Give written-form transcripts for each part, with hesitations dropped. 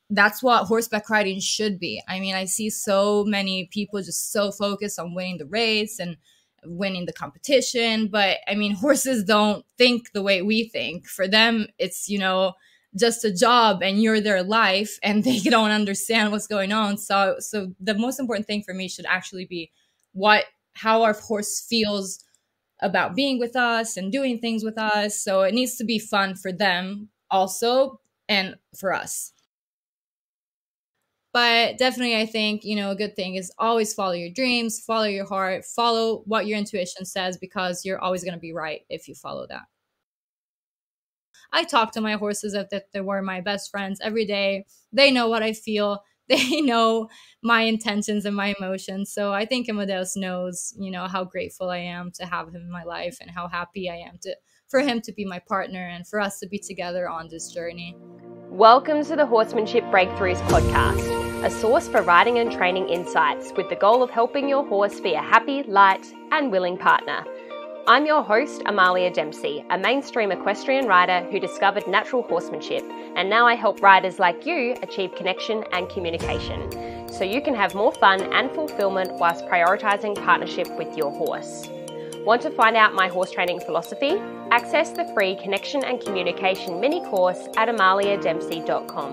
that's what horseback riding should be. I mean, I see so many people just so focused on winning the race and winning the competition. But I mean, horses don't think the way we think. For them, it's, just a job and you're their life, and they don't understand what's going on. So the most important thing for me should actually be how our horse feels about being with us and doing things with us. So it needs to be fun for them also and for us. But definitely, I think, a good thing is always follow your dreams, follow your heart, follow what your intuition says, because you're always going to be right if you follow that. I talk to my horses as if they were my best friends every day. They know what I feel. They know my intentions and my emotions. So I think Amadeus knows, how grateful I am to have him in my life and how happy I am for him to be my partner and for us to be together on this journey. Welcome to the Horsemanship Breakthroughs podcast, a source for riding and training insights with the goal of helping your horse be a happy, light, and willing partner. I'm your host, Amalia Dempsey, a mainstream equestrian rider who discovered natural horsemanship, and now I help riders like you achieve connection and communication, so you can have more fun and fulfillment whilst prioritising partnership with your horse. Want to find out my horse training philosophy? Access the free Connection and Communication mini course at amaliadempsey.com.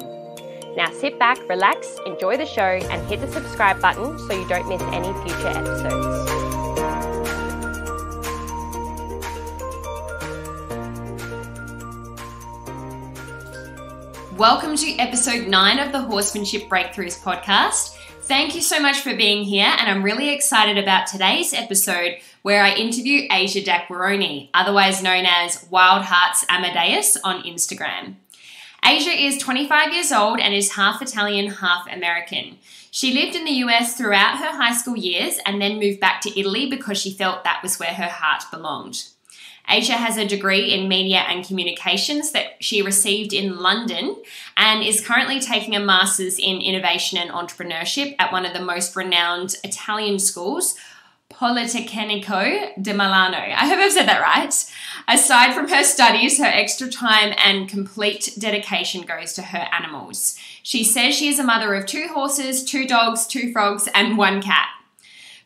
Now sit back, relax, enjoy the show, and hit the subscribe button so you don't miss any future episodes. Welcome to episode 9 of the Horsemanship Breakthroughs podcast. Thank you so much for being here, and I'm really excited about today's episode where I interview Asia Dacquaroni, otherwise known as Wild Hearts Amadeus on Instagram. Asia is 25 years old and is half Italian, half American. She lived in the US throughout her high school years and then moved back to Italy because she felt that was where her heart belonged. Asia has a degree in media and communications that she received in London and is currently taking a master's in innovation and entrepreneurship at one of the most renowned Italian schools, Politecnico di Milano. I hope I've said that right. Aside from her studies, her extra time and complete dedication goes to her animals. She says she is a mother of 2 horses, 2 dogs, 2 frogs, and 1 cat.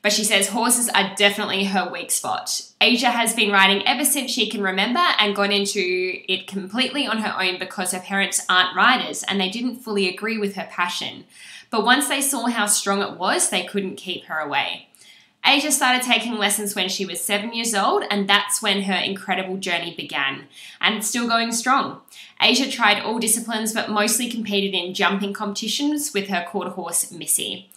But she says horses are definitely her weak spot. Asia has been riding ever since she can remember and got into it completely on her own because her parents aren't riders and they didn't fully agree with her passion. But once they saw how strong it was, they couldn't keep her away. Asia started taking lessons when she was 7 years old, and that's when her incredible journey began. And it's still going strong. Asia tried all disciplines but mostly competed in jumping competitions with her quarter horse, Missy.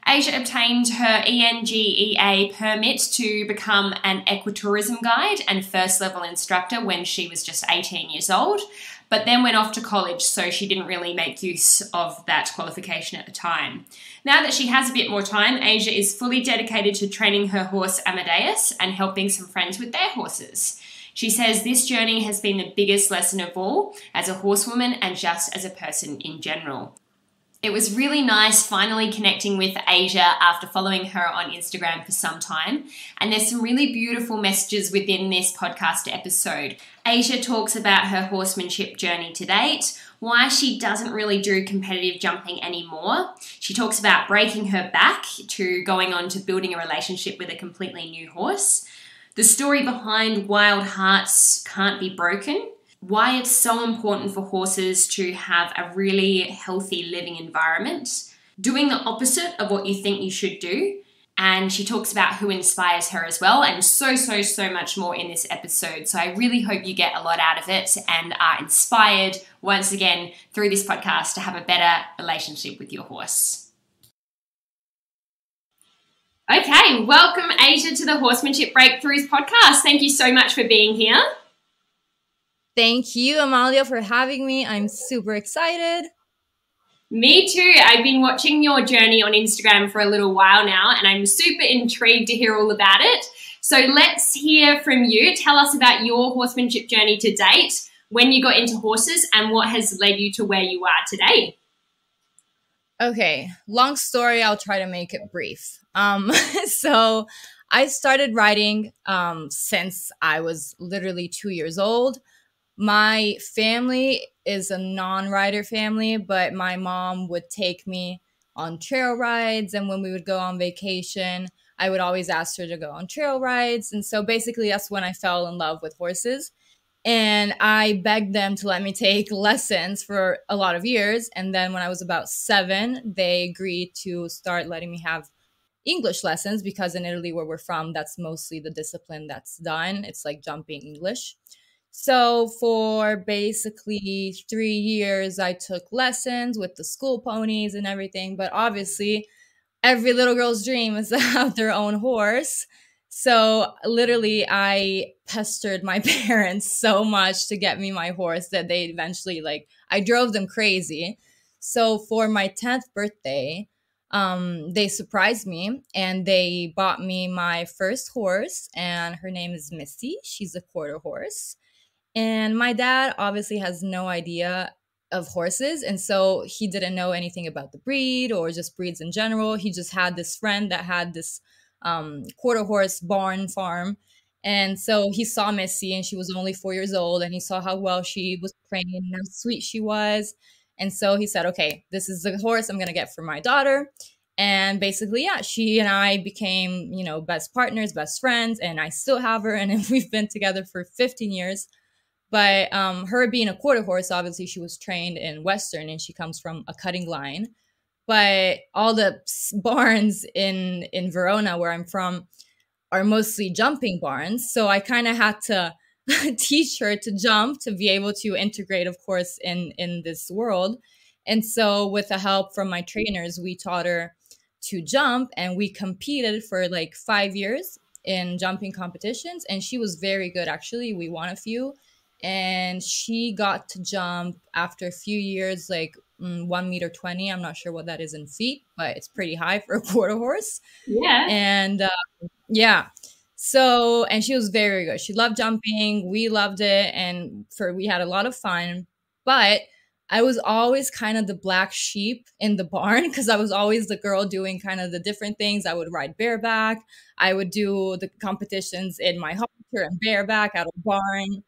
Asia obtained her ENGEA permit to become an equitourism guide and first level instructor when she was just 18 years old, but then went off to college, so she didn't really make use of that qualification at the time. Now that she has a bit more time, Asia is fully dedicated to training her horse Amadeus and helping some friends with their horses. She says this journey has been the biggest lesson of all as a horsewoman and just as a person in general. It was really nice finally connecting with Asia after following her on Instagram for some time. And there's some really beautiful messages within this podcast episode. Asia talks about her horsemanship journey to date, why she doesn't really do competitive jumping anymore. She talks about breaking her back to going on to building a relationship with a completely new horse. The story behind Wild Hearts Can't Be Broken. Why it's so important for horses to have a really healthy living environment, doing the opposite of what you think you should do. And she talks about who inspires her as well, and so much more in this episode. So I really hope you get a lot out of it and are inspired once again through this podcast to have a better relationship with your horse. Okay, welcome Asia to the Horsemanship Breakthroughs podcast. Thank you so much for being here. Thank you, Amalia, for having me. I'm super excited. Me too. I've been watching your journey on Instagram for a little while now, and I'm super intrigued to hear all about it. So let's hear from you. Tell us about your horsemanship journey to date, when you got into horses, and what has led you to where you are today. Okay, long story. I'll try to make it brief. So I started riding since I was literally 2 years old. my family is a non-rider family, but my mom would take me on trail rides. And when we would go on vacation, I would always ask her to go on trail rides. And so basically that's when I fell in love with horses. And I begged them to let me take lessons for a lot of years. And then when I was about 7, they agreed to start letting me have English lessons, because in Italy, where we're from, that's mostly the discipline that's done. It's like jumping English. So for basically 3 years, I took lessons with the school ponies and everything. But obviously, every little girl's dream is to have their own horse. So literally, I pestered my parents so much to get me my horse that they eventually, like, I drove them crazy. So for my 10th birthday, they surprised me and they bought me my first horse, and her name is Missy. She's a quarter horse. And my dad obviously has no idea of horses. And so he didn't know anything about the breed or just breeds in general. He just had this friend that had this quarter horse barn farm. And so he saw Missy, and she was only 4 years old, and he saw how well she was trained and how sweet she was. And so he said, okay, this is the horse I'm going to get for my daughter. And basically, yeah, she and I became, best partners, best friends, and I still have her. And we've been together for 15 years. But her being a quarter horse, obviously she was trained in Western, and she comes from a cutting line. But all the barns in Verona, where I'm from, are mostly jumping barns. So I kind of had to teach her to jump to be able to integrate, of course, in this world. And so with the help from my trainers, we taught her to jump, and we competed for like 5 years in jumping competitions. And she was very good, actually. We won a few. And she got to jump after a few years, like 1.20 meters. I'm not sure what that is in feet, but it's pretty high for a quarter horse. Yeah. And yeah. So, and she was very good. She loved jumping. We loved it. And we had a lot of fun. But I was always kind of the black sheep in the barn, because I was always the girl doing kind of the different things. I would ride bareback. I would do the competitions in my halter and bareback at a barn,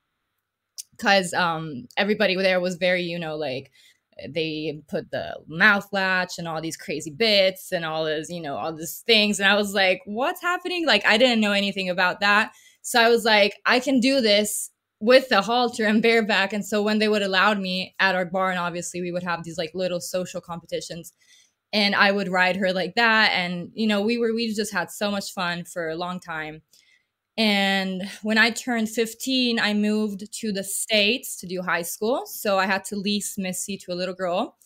because everybody there was very, like, they put the mouth latch and all these crazy bits and all this, all these things. And I was like, what's happening? Like, I didn't know anything about that. So I was like, I can do this with the halter and bareback. And so when they would allow me at our barn, obviously we would have these like little social competitions, and I would ride her like that. And, we just had so much fun for a long time. And when I turned 15, I moved to the States to do high school. So I had to lease Missy to a little girl.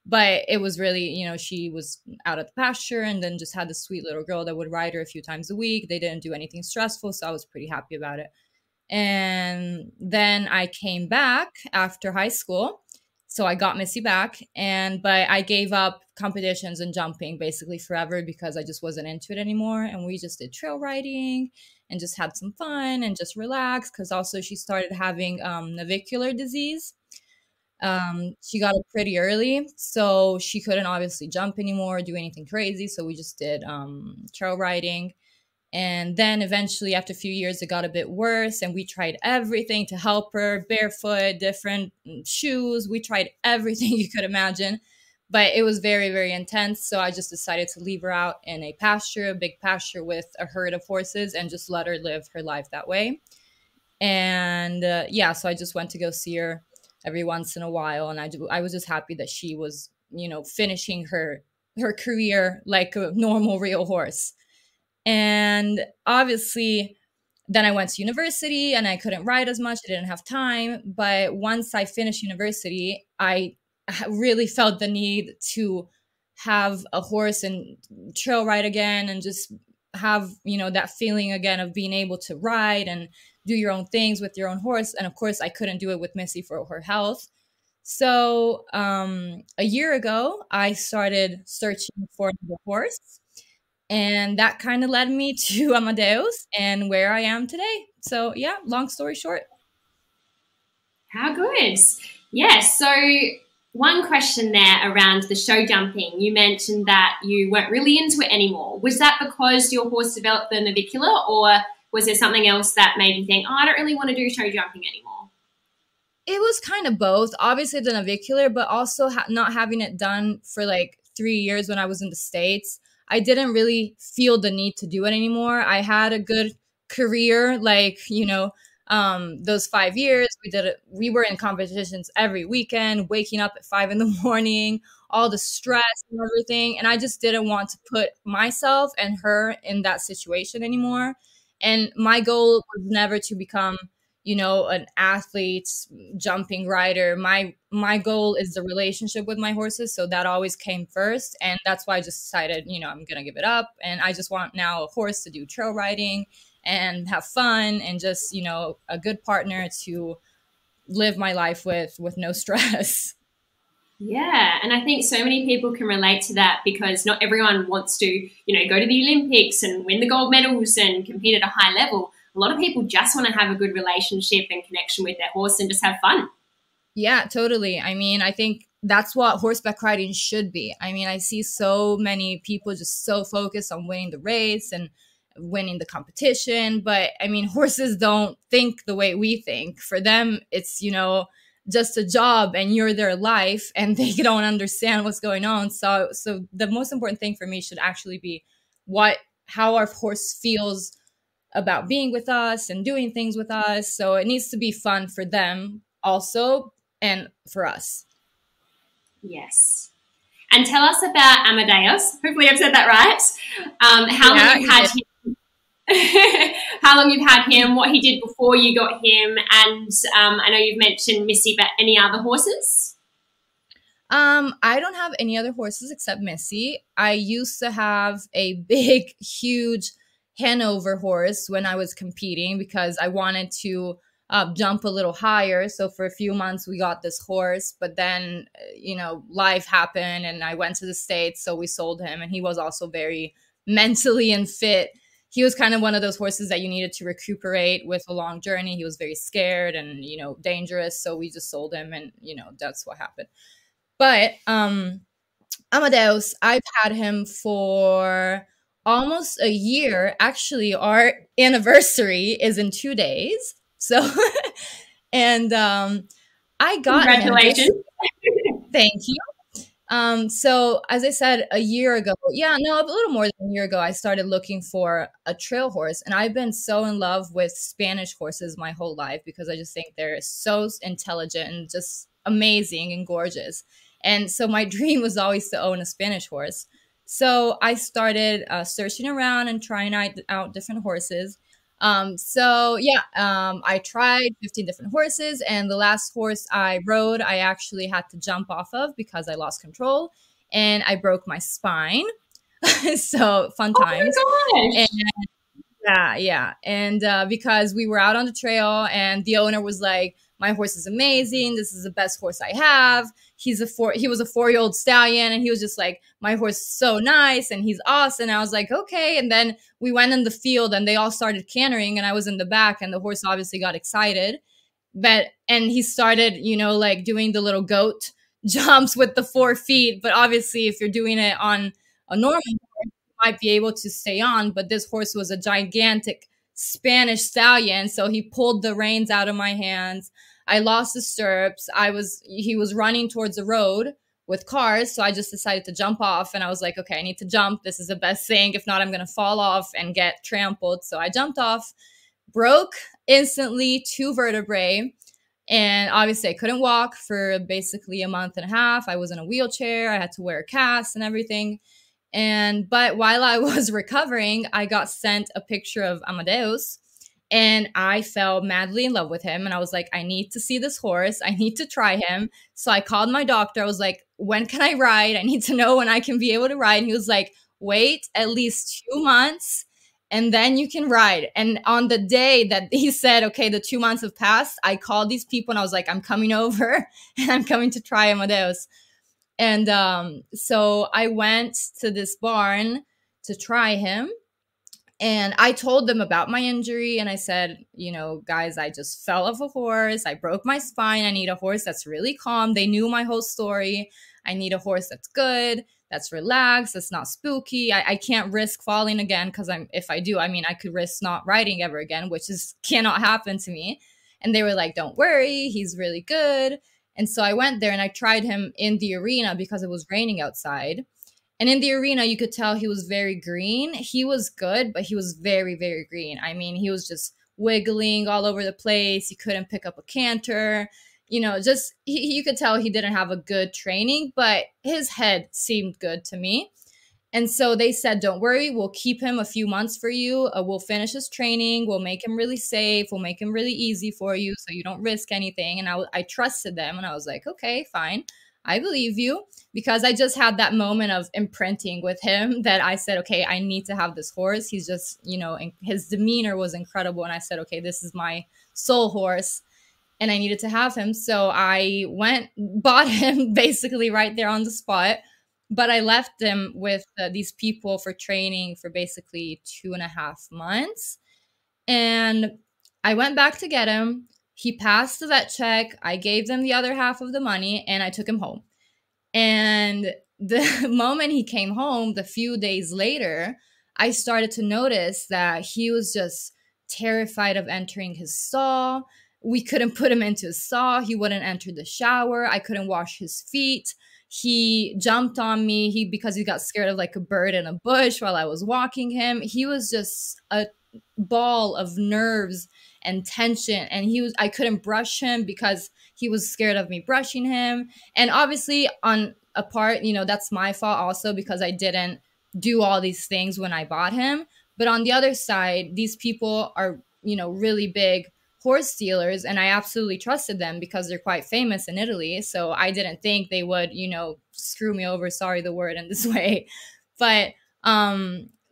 But it was really, she was out at the pasture, and then just had this sweet little girl that would ride her a few times a week. They didn't do anything stressful, so I was pretty happy about it. And then I came back after high school. So I got Missy back, but I gave up competitions and jumping basically forever, because I just wasn't into it anymore. And we just did trail riding and just had some fun and just relaxed, because also she started having navicular disease. She got it pretty early, so she couldn't obviously jump anymore, do anything crazy. So we just did trail riding. And then eventually, after a few years, it got a bit worse, and we tried everything to help her, barefoot, different shoes. We tried everything you could imagine, but it was very, very intense. So I just decided to leave her out in a pasture, a big pasture with a herd of horses, and just let her live her life that way. And so I just went to go see her every once in a while. And I was just happy that she was, finishing her career like a normal real horse. And obviously, then I went to university, and I couldn't ride as much. I didn't have time. But once I finished university, I really felt the need to have a horse and trail ride again, and just have, that feeling again of being able to ride and do your own things with your own horse. And of course, I couldn't do it with Missy for her health. So a year ago, I started searching for the horse. And that kind of led me to Amadeus and where I am today. So yeah, long story short. How good. Yes. So one question there around the show jumping. You mentioned that you weren't really into it anymore. Was that because your horse developed the navicular, or was there something else that made you think, I don't really want to do show jumping anymore? It was kind of both. Obviously the navicular, but also not having it done for like 3 years when I was in the States. I didn't really feel the need to do it anymore. I had a good career, like, those 5 years we did it. We were in competitions every weekend, waking up at 5 in the morning, all the stress and everything. And I just didn't want to put myself and her in that situation anymore. And my goal was never to become an athlete, jumping rider. My goal is the relationship with my horses, so that always came first, and that's why I just decided, I'm gonna give it up, and I just want now a horse to do trail riding and have fun, and just a good partner to live my life with no stress. Yeah, and I think so many people can relate to that because not everyone wants to, go to the Olympics and win the gold medals and compete at a high level. A lot of people just want to have a good relationship and connection with their horse and just have fun. Yeah, totally. I mean, I think that's what horseback riding should be. I mean, I see so many people just so focused on winning the race and winning the competition. But I mean, horses don't think the way we think. For them, it's, just a job and you're their life, and they don't understand what's going on. So the most important thing for me should actually be how our horse feels about being with us and doing things with us. So it needs to be fun for them also, and for us. Yes. And tell us about Amadeus. Hopefully I've said that right. How long you've had him, what he did before you got him, and I know you've mentioned Missy, but any other horses? I don't have any other horses except Missy. I used to have a big, huge Hanover horse when I was competing because I wanted to jump a little higher. So for a few months we got this horse, but then, life happened and I went to the States. So we sold him, and he was also very mentally unfit. He was kind of one of those horses that you needed to recuperate with a long journey. He was very scared and, dangerous. So we just sold him, and, that's what happened. But Amadeus, I've had him for almost a year. Actually, our anniversary is in 2 days. So, and I got Congratulations. Thank you. So as I said, a little more than a year ago, I started looking for a trail horse, and I've been so in love with Spanish horses my whole life because I just think they're so intelligent and just amazing and gorgeous. And so my dream was always to own a Spanish horse. So I started searching around and trying out different horses. I tried 15 different horses, and the last horse I rode, I actually had to jump off of because I lost control and I broke my spine. So fun times. Oh my gosh. Yeah. And because we were out on the trail and the owner was like, my horse is amazing. This is the best horse I have. He was a 4-year-old stallion, and he was just like, my horse is so nice and he's awesome. And I was like, okay. And then we went in the field and they all started cantering, and I was in the back, and the horse obviously got excited. And he started, like doing the little goat jumps with the 4 feet. But obviously if you're doing it on a normal horse, you might be able to stay on. But this horse was a gigantic Spanish stallion. So he pulled the reins out of my hands. I lost the stirrups. He was running towards the road with cars. So I just decided to jump off, and I was like, okay, I need to jump. This is the best thing. If not, I'm going to fall off and get trampled. So I jumped off, broke instantly 2 vertebrae. And obviously I couldn't walk for basically a month and a half. I was in a wheelchair. I had to wear a cast and everything. But while I was recovering, I got sent a picture of Amadeus, and I fell madly in love with him. And I was like, I need to see this horse. I need to try him. So I called my doctor. I was like, when can I ride? I need to know when I can be able to ride. And he was like, wait at least 2 months and then you can ride. And on the day that he said, okay, the 2 months have passed, I called these people and I was like, I'm coming over and I'm coming to try Amadeus. And so I went to this barn to try him. And I told them about my injury, and I said, guys, I just fell off a horse. I broke my spine. I need a horse that's really calm. They knew my whole story. I need a horse that's good, that's relaxed, that's not spooky. I can't risk falling again, because if I do, I could risk not riding ever again, which cannot happen to me. And they were like, don't worry, he's really good. And so I went there and I tried him in the arena because it was raining outside. And in the arena, you could tell he was very green. He was good, but he was very, very green. I mean, he was just wiggling all over the place. He couldn't pick up a canter. You know, just you could tell he didn't have a good training, but his head seemed good to me. And so they said, don't worry, we'll keep him a few months for you. We'll finish his training. We'll make him really safe. We'll make him really easy for you so you don't risk anything. And I trusted them. And I was like, okay, fine. I believe you, because I just had that moment of imprinting with him that I said, okay, I need to have this horse. He's just, you know, his demeanor was incredible. And I said, okay, this is my soul horse. And I needed to have him. So I bought him basically right there on the spot. But I left him with these people for training for basically 2.5 months. And I went back to get him. He passed the vet check. I gave them the other half of the money and I took him home. And the moment he came home, the few days later, I started to notice that he was just terrified of entering his stall. We couldn't put him into his stall. He wouldn't enter the shower. I couldn't wash his feet. He jumped on me because he got scared of like a bird in a bush while I was walking him. He was just a ball of nerves and tension. And I couldn't brush him because he was scared of me brushing him. And obviously on a part, you know, that's my fault also because I didn't do all these things when I bought him. But on the other side, these people are, you know, really big horse dealers, and I absolutely trusted them because they're quite famous in Italy. So I didn't think they would, you know, screw me over, sorry the word, in this way. But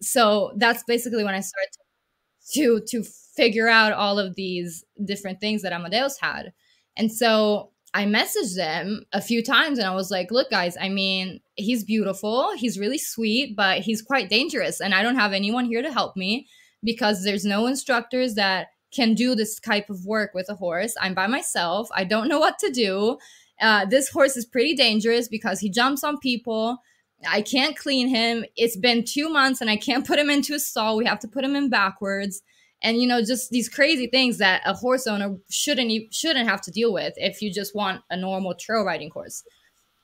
so that's basically when I started to figure out all of these different things that Amadeus had. And so I messaged them a few times and I was like, look, guys, I mean, he's beautiful, he's really sweet, but he's quite dangerous. And I don't have anyone here to help me because there's no instructors that can do this type of work with a horse. I'm by myself. I don't know what to do. This horse is pretty dangerous because he jumps on people. I can't clean him. It's been 2 months and I can't put him into a stall. We have to put him in backwards. And, you know, just these crazy things that a horse owner shouldn't have to deal with if you just want a normal trail riding horse.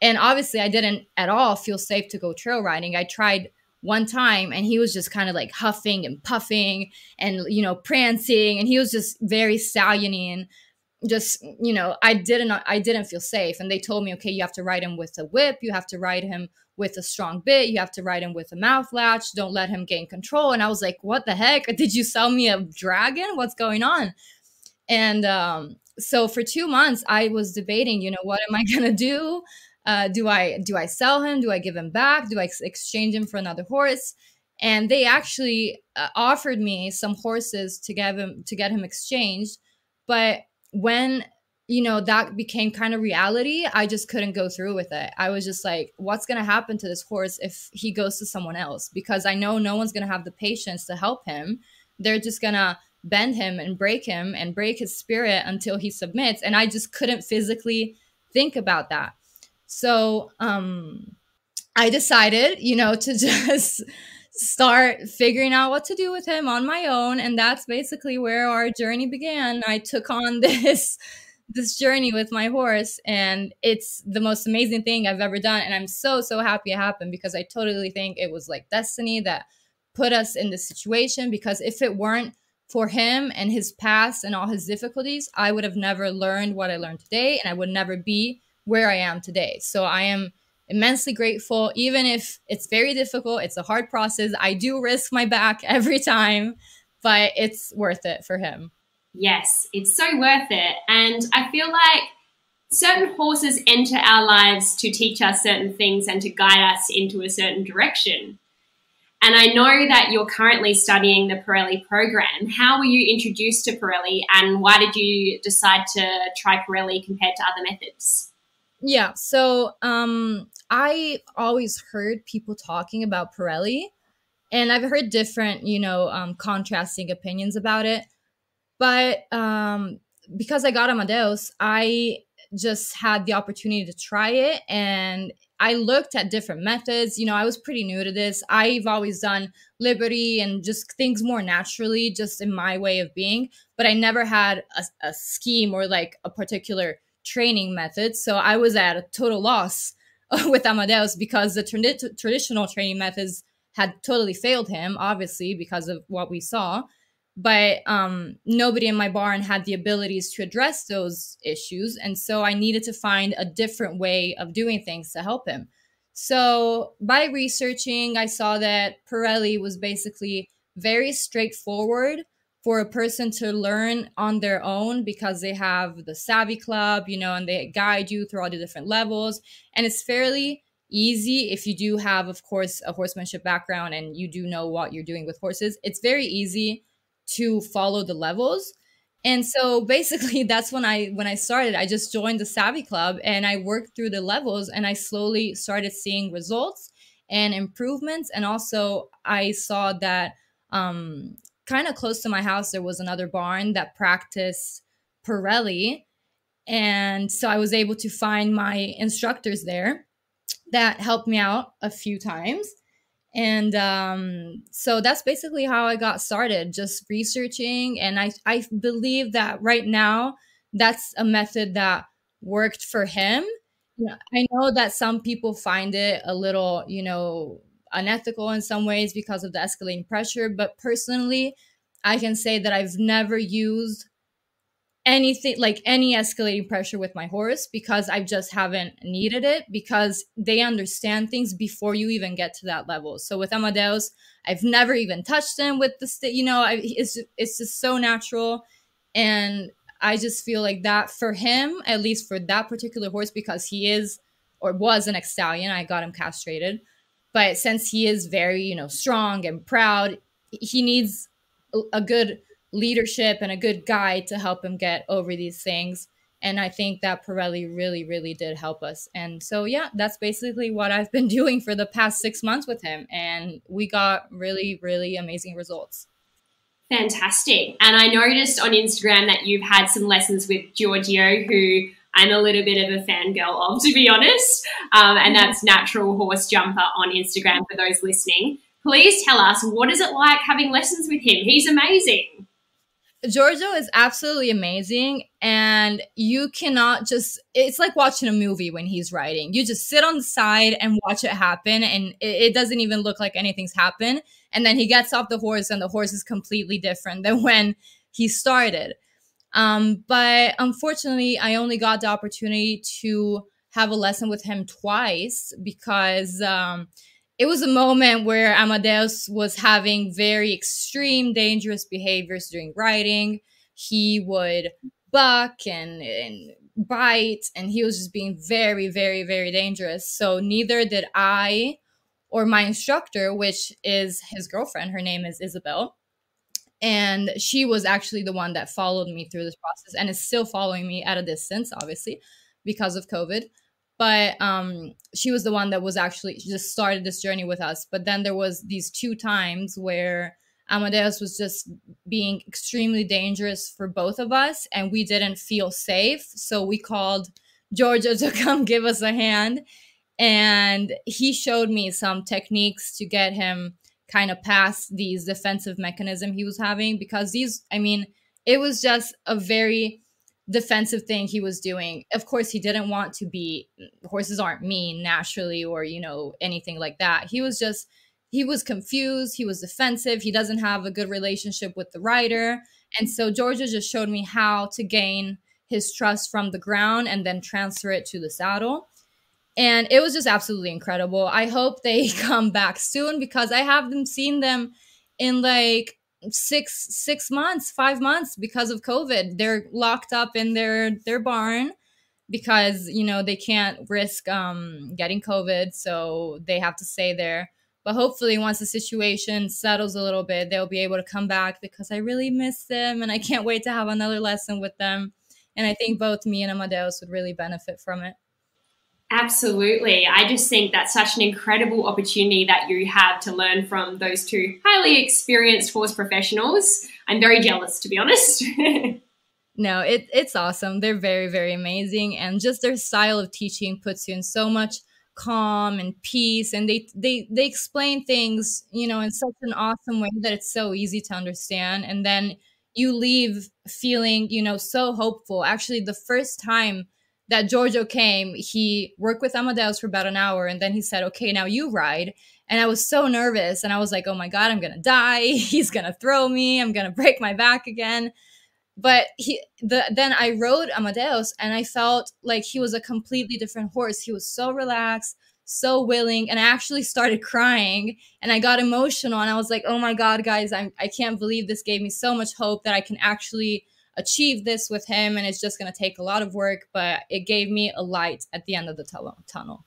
And obviously I didn't at all feel safe to go trail riding. I tried one time and he was just kind of like huffing and puffing and, you know, prancing, and he was just very stallion-y and just, you know, I didn't feel safe. And they told me, okay, you have to ride him with a whip, you have to ride him with a strong bit, you have to ride him with a mouth latch, don't let him gain control. And I was like, what the heck? Did you sell me a dragon? What's going on? And so for 2 months I was debating, you know, what am I gonna do? Do I sell him? Do I give him back? Do I exchange him for another horse? And they actually offered me some horses to get him exchanged. But when, you know, that became kind of reality, I just couldn't go through with it. I was just like, what's going to happen to this horse if he goes to someone else? Because I know no one's going to have the patience to help him. They're just going to bend him and break his spirit until he submits. And I just couldn't physically think about that. So I decided, you know, to just start figuring out what to do with him on my own. And that's basically where our journey began. I took on this journey with my horse, and it's the most amazing thing I've ever done. And I'm so, so happy it happened because I totally think it was like destiny that put us in this situation, because if it weren't for him and his past and all his difficulties, I would have never learned what I learned today, and I would never be where I am today. So I am immensely grateful, even if it's very difficult. It's a hard process. I do risk my back every time, but it's worth it for him. Yes, it's so worth it. And I feel like certain horses enter our lives to teach us certain things and to guide us into a certain direction. And I know that you're currently studying the Pirelli program. How were you introduced to Pirelli, and why did you decide to try Pirelli compared to other methods? Yeah, so I always heard people talking about Pirelli, and I've heard different, you know, contrasting opinions about it. But because I got Amadeus, I just had the opportunity to try it, and I looked at different methods. You know, I was pretty new to this. I've always done liberty and just things more naturally, just in my way of being, but I never had a scheme or like a particular training method. So I was at a total loss with Amadeus because the traditional training methods had totally failed him, obviously, because of what we saw. But nobody in my barn had the abilities to address those issues. And so I needed to find a different way of doing things to help him. So by researching, I saw that Pirelli was basically very straightforward for a person to learn on their own, because they have the Savvy Club, you know, and they guide you through all the different levels. And it's fairly easy if you do have, of course, a horsemanship background and you do know what you're doing with horses. It's very easy to follow the levels. And so basically that's when I started. I just joined the Savvy Club and I worked through the levels, and I slowly started seeing results and improvements. And also I saw that kind of close to my house, there was another barn that practiced Parelli. And so I was able to find my instructors there that helped me out a few times. And so that's basically how I got started, just researching. And I believe that right now, that's a method that worked for him. Yeah, I know that some people find it a little, you know, unethical in some ways because of the escalating pressure. But personally, I can say that I've never used anything like any escalating pressure with my horse, because I just haven't needed it, because they understand things before you even get to that level. So with Amadeus, I've never even touched him with the you know, it's just so natural. And I just feel like that for him, at least for that particular horse, because he is or was an ex-stallion, I got him castrated. But since he is very, you know, strong and proud, he needs a good leadership and a good guide to help him get over these things. And I think that Pirelli really, really did help us. And so, yeah, that's basically what I've been doing for the past 6 months with him. And we got really, really amazing results. Fantastic. And I noticed on Instagram that you've had some lessons with Giorgio, who I'm a little bit of a fangirl of, to be honest. And that's Natural Horse Jumper on Instagram for those listening. Please tell us, what is it like having lessons with him? He's amazing. Giorgio is absolutely amazing, and you cannot just, it's like watching a movie when he's riding. You just sit on the side and watch it happen, and it doesn't even look like anything's happened. And then he gets off the horse and the horse is completely different than when he started. But unfortunately, I only got the opportunity to have a lesson with him twice, because it was a moment where Amadeus was having very extreme, dangerous behaviors during riding. He would buck and bite, and he was just being very, very, very dangerous. So neither did I or my instructor, which is his girlfriend. Her name is Isabel. And she was actually the one that followed me through this process and is still following me at a distance, obviously, because of COVID. But she was the one that was actually just started this journey with us. But then there was these 2 times where Amadeus was just being extremely dangerous for both of us, and we didn't feel safe. So we called Giorgio to come give us a hand. And he showed me some techniques to get him kind of past these defensive mechanism he was having, because it was just a very defensive thing he was doing. Of course, he didn't want to be, horses aren't mean naturally or, you know, anything like that. He was confused. He was defensive. He doesn't have a good relationship with the rider. And so Giorgio just showed me how to gain his trust from the ground and then transfer it to the saddle. And it was just absolutely incredible. I hope they come back soon, because I haven't seen them in like 5 months because of COVID. They're locked up in their barn because, you know, they can't risk getting COVID. So they have to stay there. But hopefully once the situation settles a little bit, they'll be able to come back, because I really miss them and I can't wait to have another lesson with them. And I think both me and Amadeus would really benefit from it. Absolutely. I just think that's such an incredible opportunity that you have to learn from those 2 highly experienced horse professionals. I'm very jealous, to be honest. No, it's awesome. They're very, very amazing. And just their style of teaching puts you in so much calm and peace. And they explain things, you know, in such an awesome way that it's so easy to understand. And then you leave feeling, you know, so hopeful. Actually, the first time that Giorgio came, he worked with Amadeus for about an hour. And then he said, okay, now you ride. And I was so nervous. And I was like, oh my God, I'm going to die. He's going to throw me. I'm going to break my back again. But then I rode Amadeus and I felt like he was a completely different horse. He was so relaxed, so willing. And I actually started crying and I got emotional. And I was like, oh my God, guys, I can't believe this gave me so much hope that I can actually achieve this with him. And it's just going to take a lot of work, but it gave me a light at the end of the tunnel.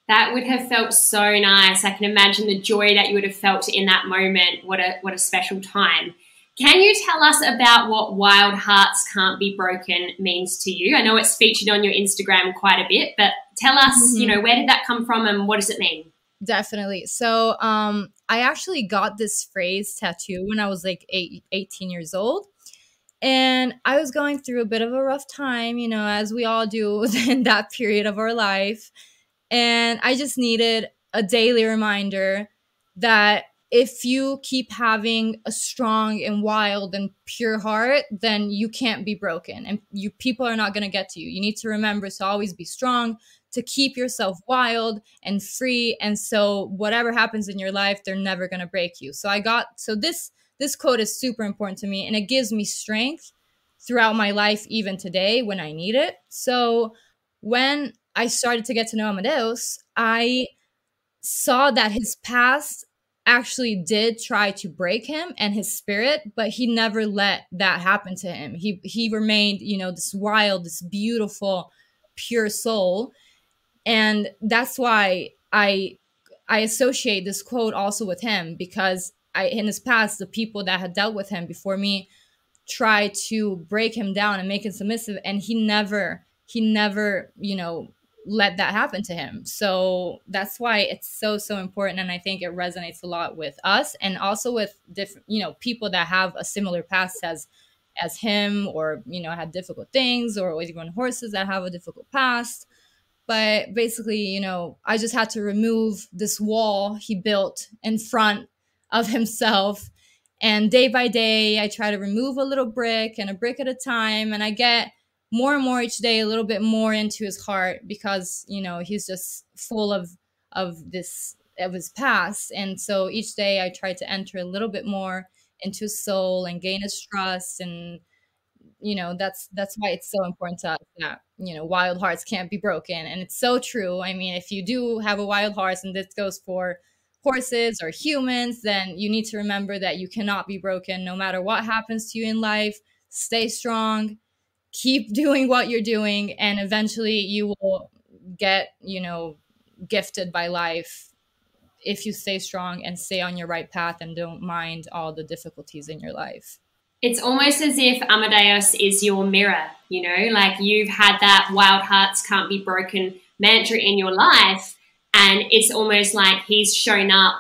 That would have felt so nice. I can imagine the joy that you would have felt in that moment. What a special time. Can you tell us about what Wild Hearts Can't Be Broken means to you? I know it's featured on your Instagram quite a bit, but tell us, you know, where did that come from and what does it mean? Definitely. So I actually got this phrase tattooed when I was like 18 years old. And I was going through a bit of a rough time, you know, as we all do in that period of our life. And I just needed a daily reminder that if you keep having a strong and wild and pure heart, then you can't be broken and people are not going to get to you. You need to remember to always be strong, to keep yourself wild and free. And so whatever happens in your life, they're never going to break you. So this quote is super important to me and it gives me strength throughout my life, even today when I need it. So when I started to get to know Amadeus, I saw that his past actually did try to break him and his spirit, but he never let that happen to him. He remained, you know, this wild, this beautiful, pure soul. And that's why I associate this quote also with him, because in his past, the people that had dealt with him before me tried to break him down and make him submissive, and he never, you know, let that happen to him. So that's why it's so important, and I think it resonates a lot with us and also with different, you know, people that have a similar past as him, or, you know, had difficult things, or even horses that have a difficult past. But basically, you know, I just had to remove this wall he built in front of himself, and day by day I try to remove a little brick and a brick at a time, and I get more and more each day, a little bit more into his heart, because, you know, he's just full of his past. And so each day I try to enter a little bit more into his soul and gain his trust. And, you know, that's why it's so important to us that, you know, wild hearts can't be broken. And it's so true. I mean, if you do have a wild horse, and this goes for horses or humans, then you need to remember that you cannot be broken no matter what happens to you in life. Stay strong. Keep doing what you're doing, and eventually you will get, you know, gifted by life if you stay strong and stay on your right path and don't mind all the difficulties in your life. It's almost as if Amadeus is your mirror, you know, like you've had that Wild Hearts Can't Be Broken mantra in your life, and it's almost like he's shown up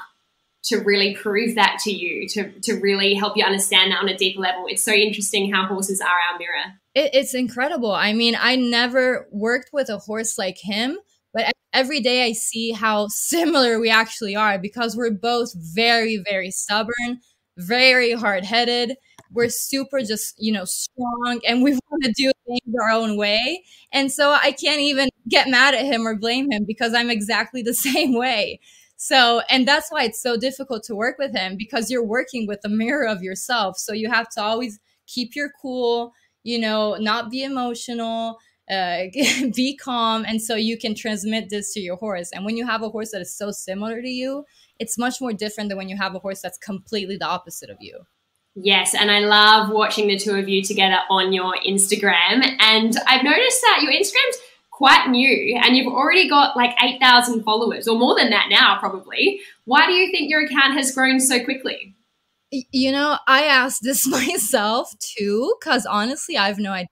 to really prove that to you, to really help you understand that on a deeper level. It's so interesting how horses are our mirror. It's incredible. I mean, I never worked with a horse like him, but every day I see how similar we actually are, because we're both very, very stubborn, very hard-headed. We're super just, you know, strong, and we want to do things our own way. And so I can't even get mad at him or blame him, because I'm exactly the same way. So, and that's why it's so difficult to work with him, because you're working with a mirror of yourself. So you have to always keep your cool, you know, not be emotional, be calm. And so you can transmit this to your horse. And when you have a horse that is so similar to you, it's much more different than when you have a horse that's completely the opposite of you. Yes, and I love watching the two of you together on your Instagram. And I've noticed that your Instagram's quite new and you've already got like 8,000 followers, or more than that now probably. Why do you think your account has grown so quickly? You know, I asked this myself too, because honestly, I have no idea.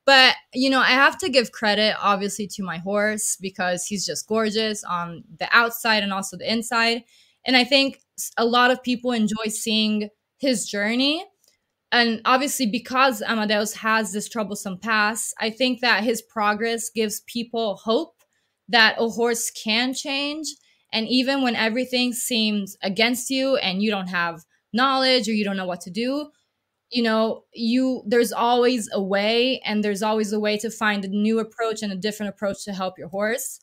But, you know, I have to give credit, obviously, to my horse, because he's just gorgeous on the outside and also the inside. And I think a lot of people enjoy seeing his journey. And obviously, because Amadeus has this troublesome past, I think that his progress gives people hope that a horse can change. And even when everything seems against you and you don't have knowledge or you don't know what to do, there's always a way, and there's always a way to find a new approach and a different approach to help your horse.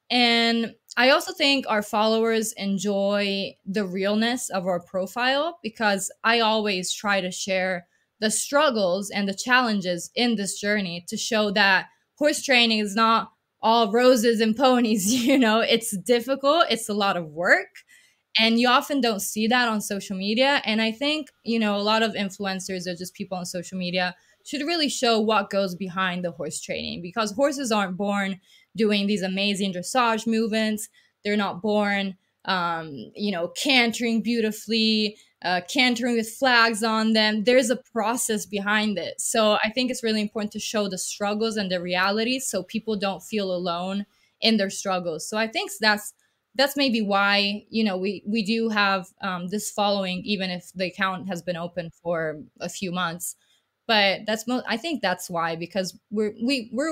And I also think our followers enjoy the realness of our profile, because I always try to share the struggles and the challenges in this journey to show that horse training is not all roses and ponies. It's difficult, it's a lot of work, and you often don't see that on social media. And I think, a lot of influencers or just people on social media should really show what goes behind the horse training, because horses aren't born doing these amazing dressage movements. They're not born, cantering beautifully, cantering with flags on them. There's a process behind it. So I think it's really important to show the struggles and the realities so people don't feel alone in their struggles. So I think that's maybe why, we do have this following, even if the account has been open for a few months. But I think that's why, because we're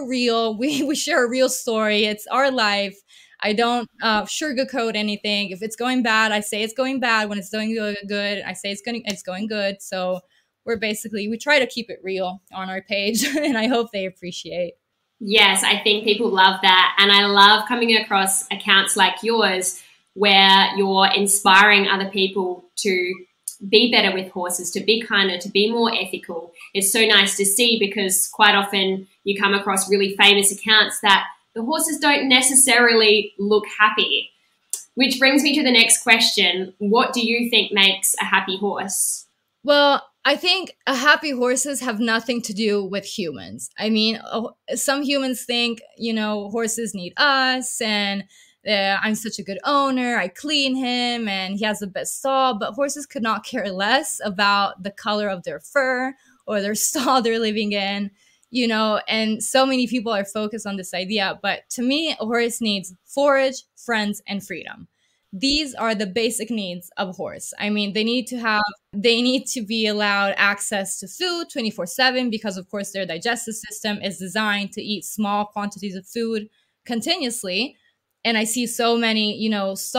real. We share a real story. It's our life. I don't sugarcoat anything. If it's going bad, I say it's going bad. When it's doing good, I say it's going good. So we try to keep it real on our page, and I hope they appreciate. Yes, I think people love that. And I love coming across accounts like yours where you're inspiring other people to be better with horses, to be kinder, to be more ethical. It's so nice to see, because quite often you come across really famous accounts that the horses don't necessarily look happy. Which brings me to the next question. What do you think makes a happy horse? Well, I think happy horses have nothing to do with humans. I mean, some humans think, horses need us, and I'm such a good owner, I clean him, and he has the best stall. But horses could not care less about the color of their fur or their stall they're living in, and so many people are focused on this idea. But to me, a horse needs forage, friends, and freedom. These are the basic needs of a horse. I mean, they need to be allowed access to food 24/7, because of course their digestive system is designed to eat small quantities of food continuously. And I see so many, barns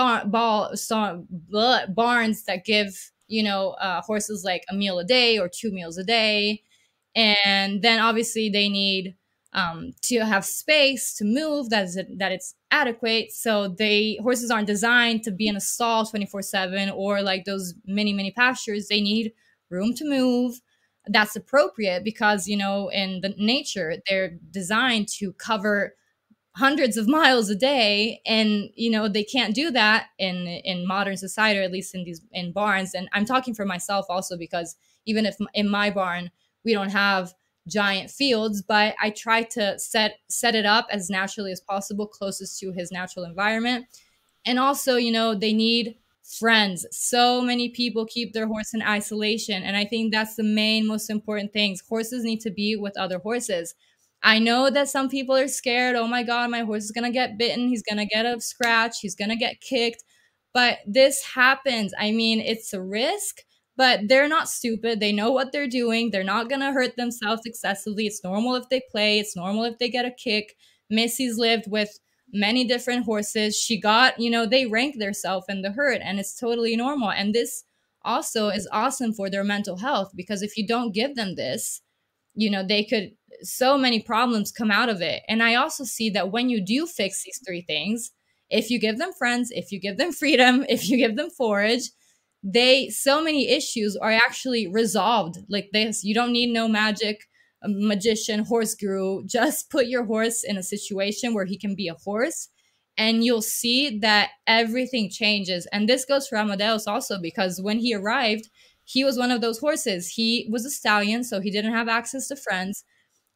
that give, horses like a meal a day or 2 meals a day. And then obviously they need to have space to move, that it's adequate. So horses aren't designed to be in a stall 24/7 or like those mini pastures. They need room to move. That's appropriate because, in the nature, they're designed to cover hundreds of miles a day, and they can't do that in modern society, or at least in barns. And I'm talking for myself also, because even if in my barn we don't have giant fields, but I try to set it up as naturally as possible, closest to his natural environment. And also, they need friends. So many people keep their horse in isolation, and I think that's the most important things. Horses need to be with other horses. I know that some people are scared. Oh my God, my horse is going to get bitten. He's going to get a scratch. He's going to get kicked. But this happens. I mean, it's a risk, but they're not stupid. They know what they're doing. They're not going to hurt themselves excessively. It's normal if they play. It's normal if they get a kick. Missy's lived with many different horses. She got, they rank themselves in the herd, and it's totally normal. And this also is awesome for their mental health, because if you don't give them this, so many problems come out of it. And I also see that when you do fix these 3 things, if you give them friends, if you give them freedom, if you give them forage, so many issues are actually resolved like this. You don't need no magician, horse guru. Just put your horse in a situation where he can be a horse, and you'll see that everything changes. And this goes for Amadeus also, because when he arrived, he was one of those horses. He was a stallion, so he didn't have access to friends.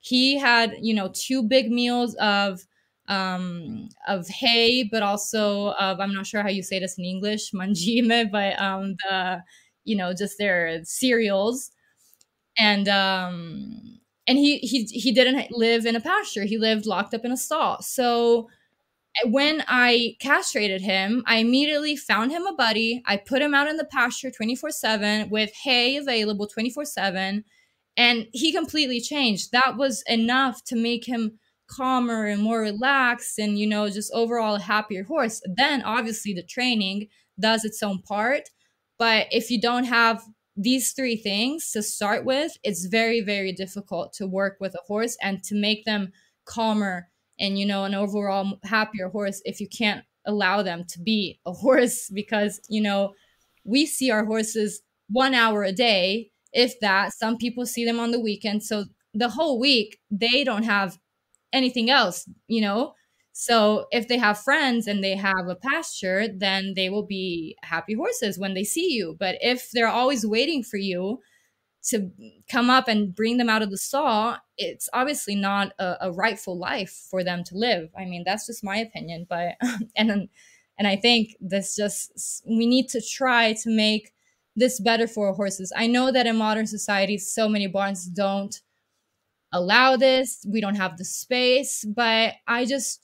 He had, 2 big meals of hay, but also of, I'm not sure how you say this in English, mangime, but just their cereals. And he didn't live in a pasture. He lived locked up in a stall. So when I castrated him, I immediately found him a buddy. I put him out in the pasture 24/7 with hay available 24/7. And he completely changed. That was enough to make him calmer and more relaxed and, just overall a happier horse. Then obviously the training does its own part. But if you don't have these three things to start with, it's very, very difficult to work with a horse and to make them calmer and, an overall happier horse if you can't allow them to be a horse. Because, we see our horses 1 hour a day, if that. Some people see them on the weekend. So the whole week, they don't have anything else, So if they have friends and they have a pasture, then they will be happy horses when they see you. But if they're always waiting for you to come up and bring them out of the stall, it's obviously not a rightful life for them to live. I mean, that's just my opinion. But and I think we need to try to make this better for our horses. I know that in modern society, so many barns don't allow this. We don't have the space, but I just,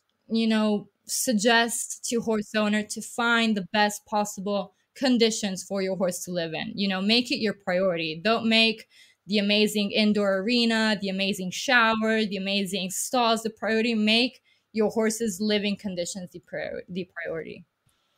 suggest to horse owner to find the best possible conditions for your horse to live in. Make it your priority. Don't make the amazing indoor arena, the amazing shower, the amazing stalls the priority. Make your horse's living conditions the priority.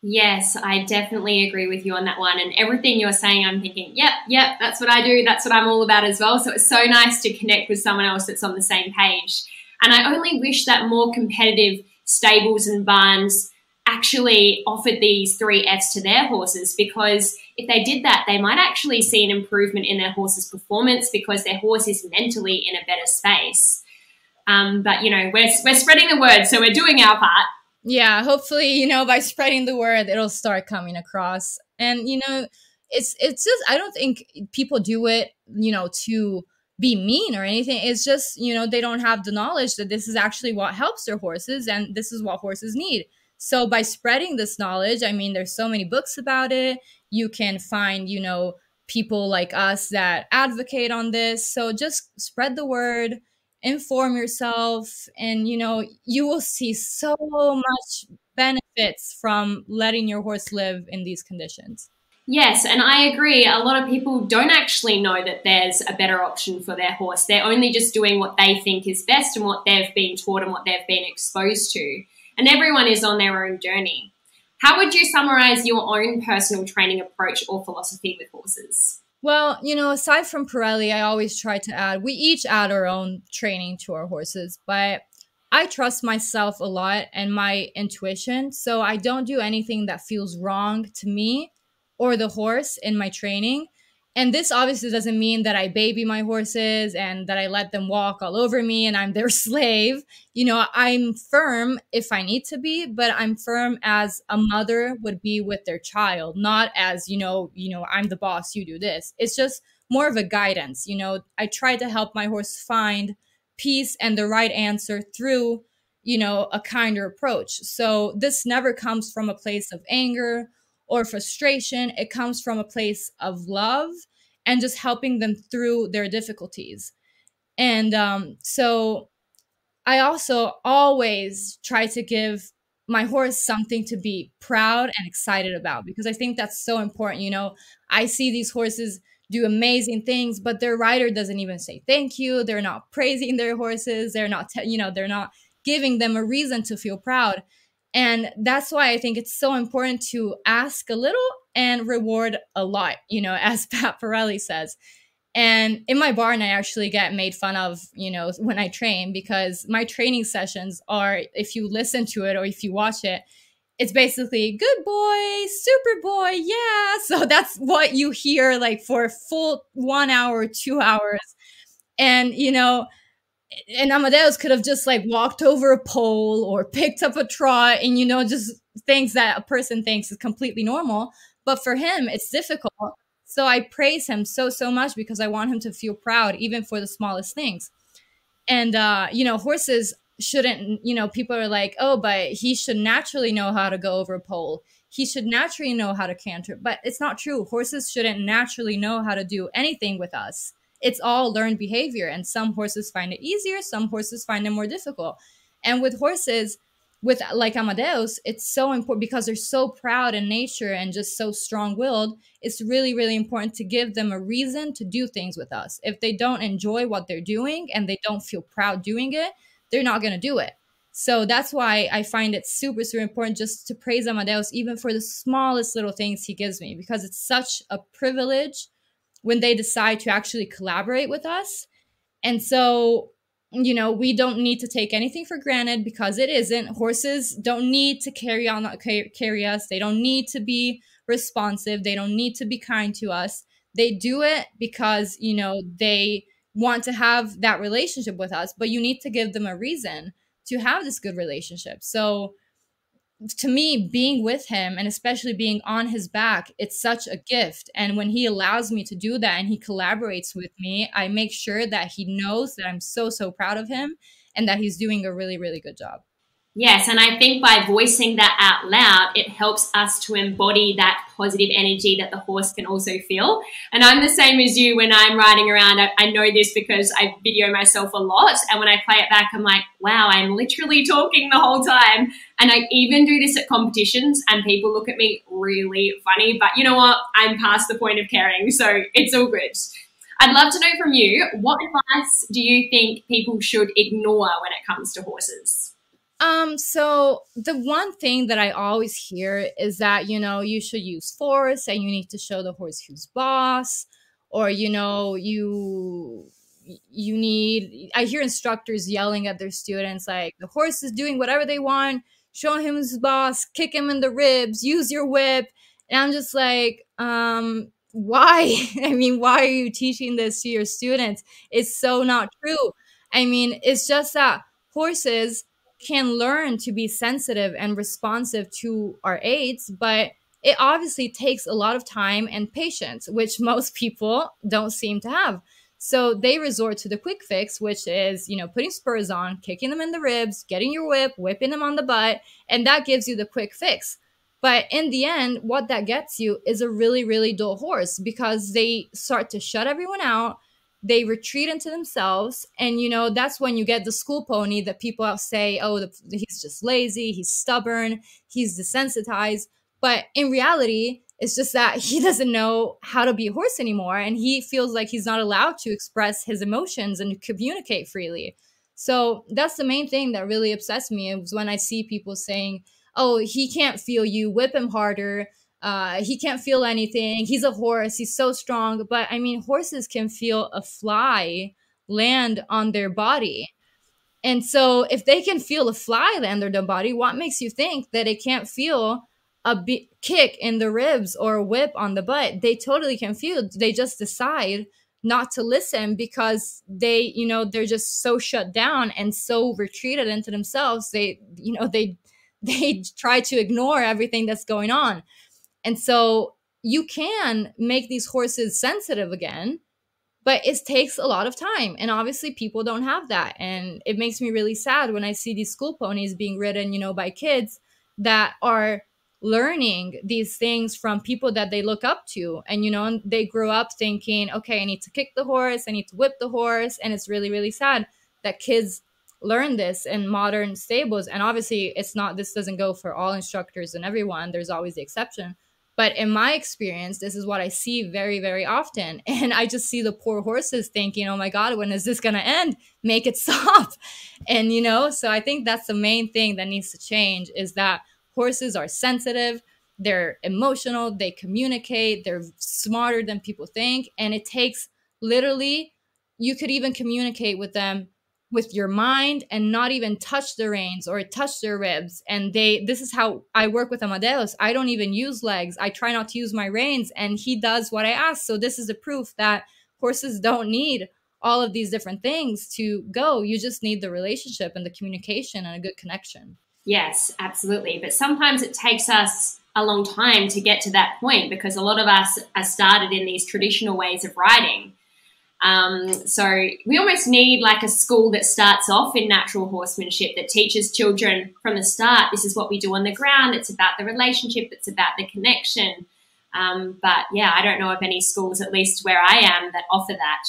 Yes, I definitely agree with you on that one. And everything you're saying, I'm thinking, yep, that's what I do. That's what I'm all about as well. So it's so nice to connect with someone else that's on the same page. And I only wish that more competitive stables and barns actually offered these 3 Fs to their horses, because if they did that, they might actually see an improvement in their horse's performance because their horse is mentally in a better space. But, we're spreading the word, so we're doing our part. Yeah, hopefully, by spreading the word, it'll start coming across. And, it's just, I don't think people do it, to be mean or anything. It's just, they don't have the knowledge that this is actually what helps their horses and this is what horses need. So by spreading this knowledge, I mean, there's so many books about it. You can find, people like us that advocate on this. So just spread the word, inform yourself, and you will see so much benefits from letting your horse live in these conditions. Yes, and I agree. A lot of people don't actually know that there's a better option for their horse. They're only just doing what they think is best and what they've been taught and what they've been exposed to. And everyone is on their own journey. How would you summarize your own personal training approach or philosophy with horses? Well, aside from Pirelli, I always try to we each add our own training to our horses, but I trust myself a lot and my intuition. So I don't do anything that feels wrong to me or the horse in my training. And this obviously doesn't mean that I baby my horses and that I let them walk all over me and I'm their slave. I'm firm if I need to be, but I'm firm as a mother would be with their child, not as, I'm the boss, you do this. It's just more of a guidance. I try to help my horse find peace and the right answer through, a kinder approach. So this never comes from a place of anger or frustration. It comes from a place of love and just helping them through their difficulties. And so I also always try to give my horse something to be proud and excited about, because I think that's so important. I see these horses do amazing things, but their rider doesn't even say thank you. They're not praising their horses. They're not, they're not giving them a reason to feel proud. And that's why I think it's so important to ask a little and reward a lot, as Pat Parelli says. And in my barn, I actually get made fun of, when I train, because my training sessions are, if you listen to it or if you watch it, it's basically good boy, super boy, yeah. So that's what you hear like for a full 1 hour, 2 hours. And, and Amadeus could have just like walked over a pole or picked up a trot and, just things that a person thinks is completely normal. But for him, it's difficult. So I praise him so much because I want him to feel proud, even for the smallest things. And, horses shouldn't, people are like, oh, but he should naturally know how to go over a pole. He should naturally know how to canter. But it's not true. Horses shouldn't naturally know how to do anything with us. It's all learned behavior. And some horses find it easier. Some horses find it more difficult. And with horses, with like Amadeus, it's so important because they're so proud in nature and just so strong-willed. It's really, really important to give them a reason to do things with us. If they don't enjoy what they're doing and they don't feel proud doing it, they're not going to do it. So that's why I find it super, super important just to praise Amadeus, even for the smallest little things he gives me, because it's such a privilege when they decide to actually collaborate with us. And so, you know, we don't need to take anything for granted because it isn't. Horses don't need to carry us. They don't need to be responsive. They don't need to be kind to us. They do it because, you know, they want to have that relationship with us, but you need to give them a reason to have this good relationship. So to me, being with him and especially being on his back, it's such a gift. And when he allows me to do that and he collaborates with me, I make sure that he knows that I'm so, so proud of him and that he's doing a really, really good job. Yes, and I think by voicing that out loud, it helps us to embody that positive energy that the horse can also feel. And I'm the same as you when I'm riding around. I know this because I video myself a lot. And when I play it back, I'm like, wow, I'm literally talking the whole time. And I even do this at competitions and people look at me really funny. But you know what? I'm past the point of caring, so it's all good. I'd love to know from you, what advice do you think people should ignore when it comes to horses? So the one thing that I always hear is that, you know, you should use force and you need to show the horse who's boss, or, you know, I hear instructors yelling at their students, like, the horse is doing whatever they want, show him who's boss, kick him in the ribs, use your whip. And I'm just like, why? I mean, why are you teaching this to your students? It's so not true. I mean, it's just that horses can learn to be sensitive and responsive to our aids, but it obviously takes a lot of time and patience, which most people don't seem to have. So they resort to the quick fix, which is, you know, putting spurs on, kicking them in the ribs, getting your whip, whipping them on the butt, and that gives you the quick fix. But in the end, what that gets you is a really, really dull horse, because they start to shut everyone out. They retreat into themselves. And, you know, that's when you get the school pony that people say, oh, he's just lazy, he's stubborn, he's desensitized. But in reality, it's just that he doesn't know how to be a horse anymore. And he feels like he's not allowed to express his emotions and communicate freely. So that's the main thing that really upsets me, is when I see people saying, oh, he can't feel you, whip him harder. He can't feel anything. He's a horse. He's so strong. But I mean, horses can feel a fly land on their body. And so if they can feel a fly land on their body, what makes you think that it can't feel a kick in the ribs or a whip on the butt? They totally can feel. They just decide not to listen because they, you know, they're just so shut down and so retreated into themselves. They, you know, they try to ignore everything that's going on. And so you can make these horses sensitive again, but it takes a lot of time. And obviously people don't have that. And it makes me really sad when I see these school ponies being ridden, you know, by kids that are learning these things from people that they look up to. And, you know, they grow up thinking, okay, I need to kick the horse, I need to whip the horse. And it's really, really sad that kids learn this in modern stables. And obviously this doesn't go for all instructors and everyone. There's always the exception. But in my experience, this is what I see very, very often. And I just see the poor horses thinking, oh my God, when is this going to end? Make it stop. And, you know, so I think that's the main thing that needs to change, is that horses are sensitive, they're emotional, they communicate, they're smarter than people think. And it takes literally, you could even communicate with them with your mind and not even touch the reins or touch their ribs. And this is how I work with Amadeus. I don't even use legs. I try not to use my reins, and he does what I ask. So this is a proof that horses don't need all of these different things to go. You just need the relationship and the communication and a good connection. Yes, absolutely. But sometimes it takes us a long time to get to that point, because a lot of us are started in these traditional ways of riding. So we almost need like a school that starts off in natural horsemanship, that teaches children from the start, this is what we do on the ground. It's about the relationship. It's about the connection. But yeah, I don't know of any schools, at least where I am, that offer that.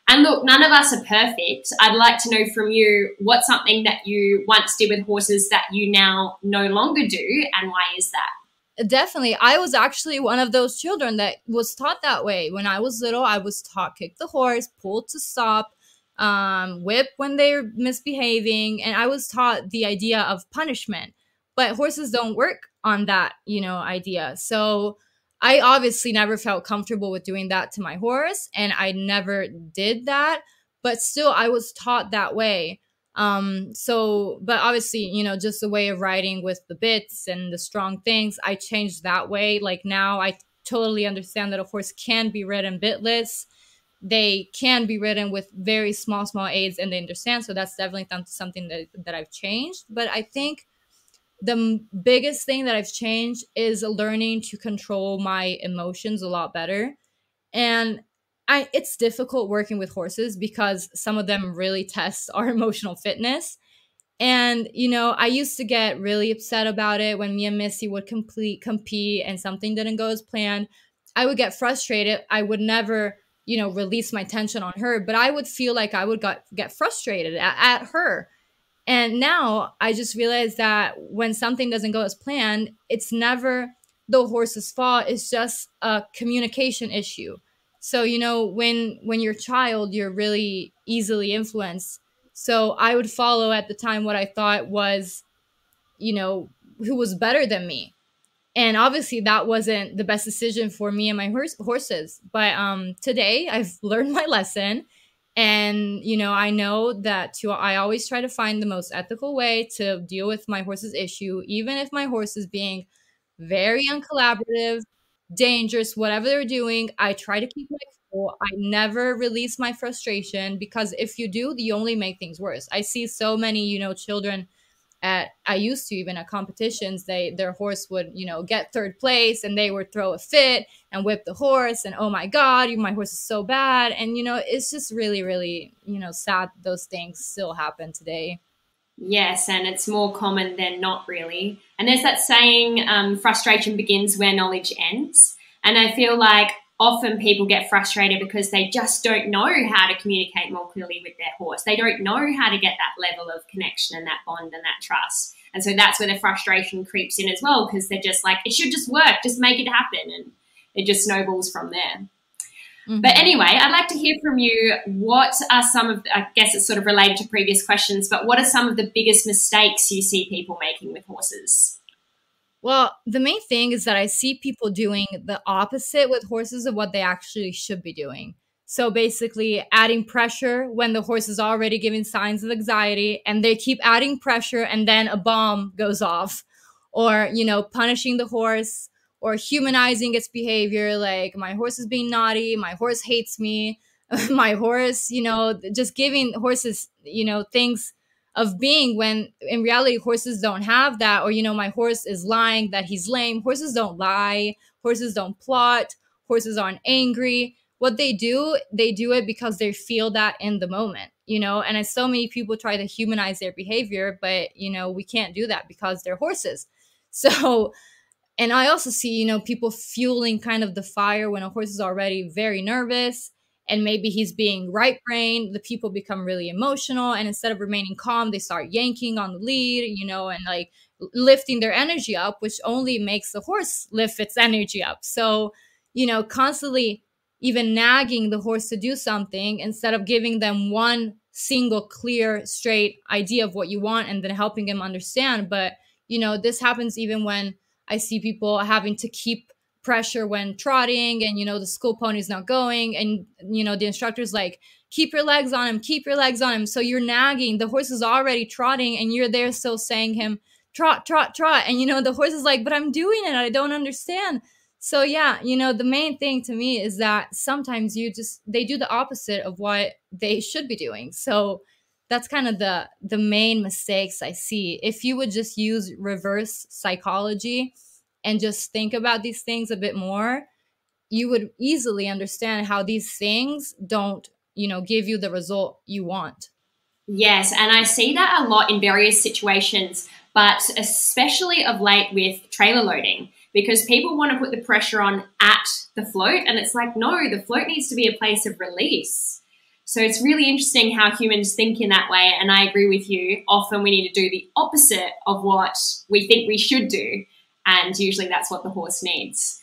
And look, none of us are perfect. I'd like to know from you what's something that you once did with horses that you now no longer do, and why is that? Definitely. I was actually one of those children that was taught that way. When I was little, I was taught kick the horse, pull to stop, whip when they're misbehaving. And I was taught the idea of punishment. But horses don't work on that, idea. So I obviously never felt comfortable with doing that to my horse. And I never did that. But still, I was taught that way. But obviously, just the way of riding with the bits and the strong things, I changed that way. Like now I totally understand that a horse can be ridden bitless. They can be ridden with very small aids, and they understand. So that's definitely something that I've changed. But I think the biggest thing that I've changed is learning to control my emotions a lot better. And it's difficult working with horses because some of them really test our emotional fitness. And, I used to get really upset about it when me and Missy would compete and something didn't go as planned. I would get frustrated. I would never, release my tension on her, but I would feel like I would get frustrated at her. And now I just realized that when something doesn't go as planned, it's never the horse's fault. It's just a communication issue. So, when you're a child, you're really easily influenced. So I would follow at the time what I thought was, who was better than me. And obviously that wasn't the best decision for me and my horses. But today I've learned my lesson. And, I know that I always try to find the most ethical way to deal with my horse's issue, even if my horse is being very uncollaborative, dangerous, whatever they're doing. I try to keep my cool. I never release my frustration, because if you do, you only make things worse. I see so many, children I used to, even at competitions, their horse would, get third place and they would throw a fit and whip the horse. And oh my God, my horse is so bad. And, it's just really, really, sad those things still happen today. Yes, and it's more common than not, really. And there's that saying, frustration begins where knowledge ends. And I feel like often people get frustrated because they just don't know how to communicate more clearly with their horse. They don't know how to get that level of connection and that bond and that trust. And so that's where the frustration creeps in as well, because they're just like, it should just work, just make it happen. And it just snowballs from there. Mm-hmm. But anyway, I'd like to hear from you. What are some of, I guess it's sort of related to previous questions, but what are some of the biggest mistakes you see people making with horses? Well, the main thing is that I see people doing the opposite with horses of what they actually should be doing. So basically adding pressure when the horse is already giving signs of anxiety, and they keep adding pressure and then a bomb goes off. Or, punishing the horse or humanizing its behavior. Like, my horse is being naughty, my horse hates me, my horse, just giving horses, things of being, when in reality horses don't have that. Or, my horse is lying that he's lame. Horses don't lie. Horses don't plot. Horses aren't angry. What they do it because they feel that in the moment, and so many people try to humanize their behavior, but, we can't do that because they're horses. So, and I also see, people fueling kind of the fire when a horse is already very nervous. And maybe he's being right-brained. The people become really emotional. And instead of remaining calm, they start yanking on the lead, and like lifting their energy up, which only makes the horse lift its energy up. So, constantly even nagging the horse to do something instead of giving them one single, clear, straight idea of what you want and then helping them understand. But, this happens even when I see people having to keep pressure when trotting, and the school pony's not going, and the instructor's like, keep your legs on him. So you're nagging, the horse is already trotting, and you're there still saying him trot, and the horse is like, but I'm doing it, I don't understand. So yeah, the main thing to me is that sometimes they do the opposite of what they should be doing. So that's kind of the main mistakes I see. If you would just use reverse psychology and just think about these things a bit more, you would easily understand how these things don't, give you the result you want. Yes, and I see that a lot in various situations, but especially of late with trailer loading, because people want to put the pressure on at the float, and it's like, no, the float needs to be a place of release. So it's really interesting how humans think in that way. And I agree with you. Often we need to do the opposite of what we think we should do. And usually that's what the horse needs.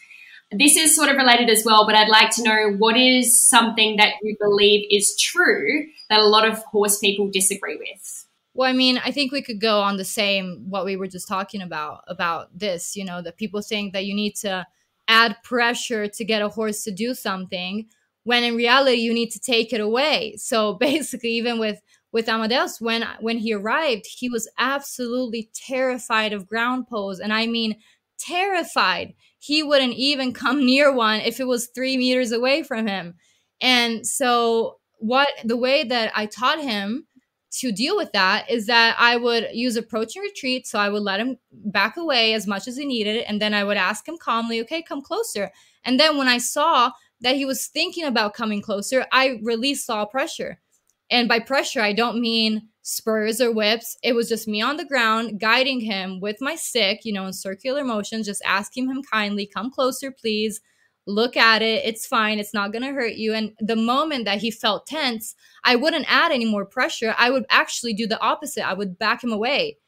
This is sort of related as well, but I'd like to know, what is something that you believe is true that a lot of horse people disagree with? Well, I mean, I think we could go on the same, what we were just talking about this, you know, that people think that you need to add pressure to get a horse to do something, when in reality you need to take it away. So basically, even with Amadeus, when he arrived, he was absolutely terrified of ground pose. And I mean, terrified. He wouldn't even come near one if it was 3 meters away from him. And so the way that I taught him to deal with that is that I would use approach and retreat. So I would let him back away as much as he needed. And then I would ask him calmly, okay, come closer. And then when I saw that he was thinking about coming closer, I released all pressure. And by pressure, I don't mean spurs or whips. It was just me on the ground, guiding him with my stick, you know, in circular motion, just asking him kindly, come closer, please. Look at it. It's fine. It's not going to hurt you. And the moment that he felt tense, I wouldn't add any more pressure. I would actually do the opposite. I would back him away.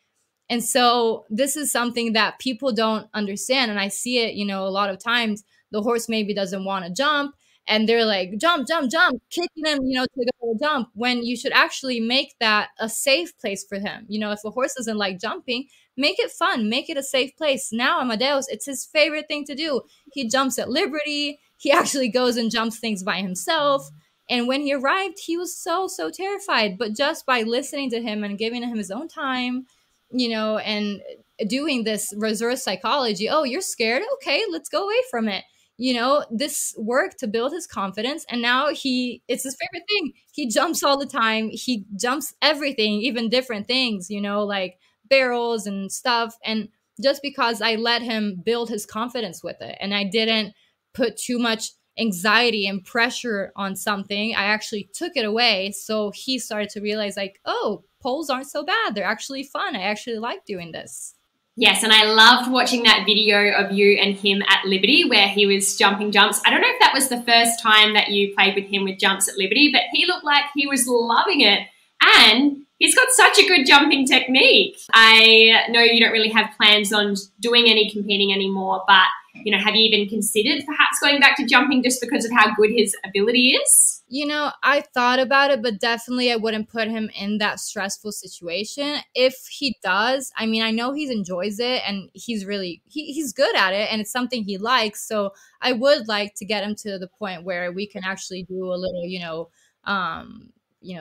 And so this is something that people don't understand. And I see it, you know, a lot of times the horse maybe doesn't want to jump. And they're like, jump, jump, jump, kicking him, you know, to go jump, when you should actually make that a safe place for him. You know, if a horse doesn't like jumping, make it fun, make it a safe place. Now Amadeus, it's his favorite thing to do. He jumps at liberty. He actually goes and jumps things by himself. And when he arrived, he was so terrified. But just by listening to him and giving him his own time, you know, and doing this reverse psychology, oh, you're scared? Okay, let's go away from it. You know, this worked to build his confidence. And now it's his favorite thing. He jumps all the time. He jumps everything, even different things, you know, like barrels and stuff. And just because I let him build his confidence with it, and I didn't put too much anxiety and pressure on something, I actually took it away. So he started to realize, like, oh, poles aren't so bad. They're actually fun. I actually like doing this. Yes, and I loved watching that video of you and him at Liberty where he was jumping jumps. I don't know if that was the first time that you played with him with jumps at Liberty, but he looked like he was loving it. And he's got such a good jumping technique. I know you don't really have plans on doing any competing anymore, but, you know, have you even considered perhaps going back to jumping just because of how good his ability is? You know, I thought about it, but definitely I wouldn't put him in that stressful situation. If he does, I mean, I know he enjoys it and he's really, he's good at it and it's something he likes. So I would like to get him to the point where we can actually do a little,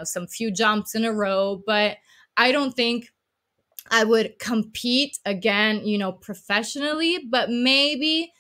some few jumps in a row. But I don't think I would compete again, you know, professionally, but maybe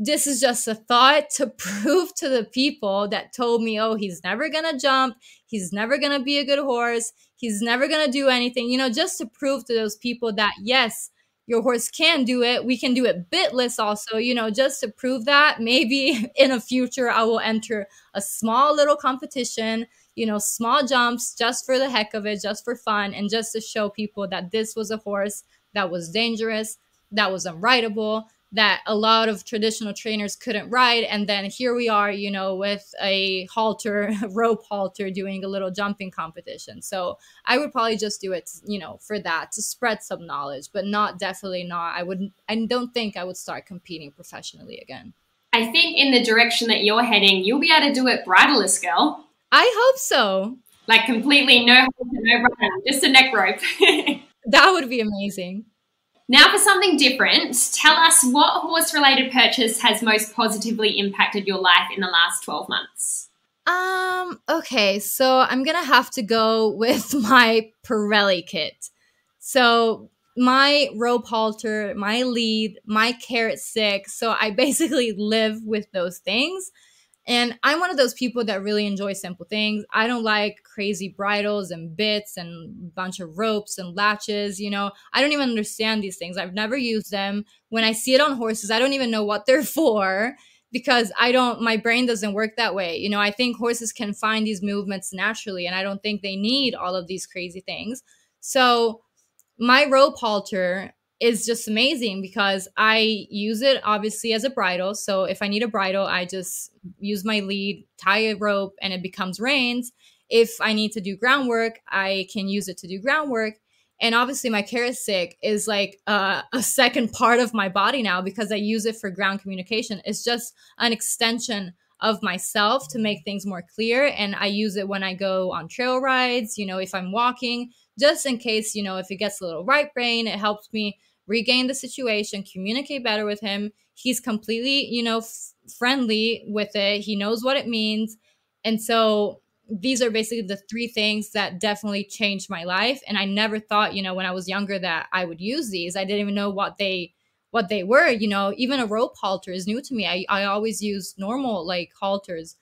this is just a thought to prove to the people that told me, oh, he's never going to jump. He's never going to be a good horse. He's never going to do anything, you know, just to prove to those people that, yes, your horse can do it. We can do it bitless also, you know, just to prove that. Maybe in the future, I will enter a small little competition, you know, small jumps just for the heck of it, just for fun, and just to show people that this was a horse that was dangerous, that was unrideable, that a lot of traditional trainers couldn't ride. And then here we are, you know, with a halter, rope halter, doing a little jumping competition. So I would probably just do it, you know, for that, to spread some knowledge, but definitely not. I don't think I would start competing professionally again. I think in the direction that you're heading, you'll be able to do it bridleless, girl. I hope so. Like completely no halter, no bridle, just a neck rope. That would be amazing. Now for something different, tell us what horse-related purchase has most positively impacted your life in the last 12 months? Okay, so I'm going to have to go with my Pirelli kit. So my rope halter, my lead, my carrot stick. So I basically live with those things. And I'm one of those people that really enjoy simple things. I don't like crazy bridles and bits and a bunch of ropes and latches, you know. I don't even understand these things. I've never used them. When I see it on horses, I don't even know what they're for because my brain doesn't work that way. You know, I think horses can find these movements naturally and I don't think they need all of these crazy things. So my rope halter is just amazing because I use it obviously as a bridle. So if I need a bridle, I just use my lead, tie a rope, and it becomes reins. if I need to do groundwork, I can use it to do groundwork. And obviously my carrot stick is like a second part of my body now because I use it for ground communication. It's just an extension of myself to make things more clear. And I use it when I go on trail rides, you know, if I'm walking, just in case, you know, if it gets a little right brain, it helps me regain the situation, communicate better with him. He's completely, you know, friendly with it. He knows what it means. And so these are basically the three things that definitely changed my life. And I never thought, you know, when I was younger that I would use these. I didn't even know what they were, you know. Even a rope halter is new to me. I always use normal like halters,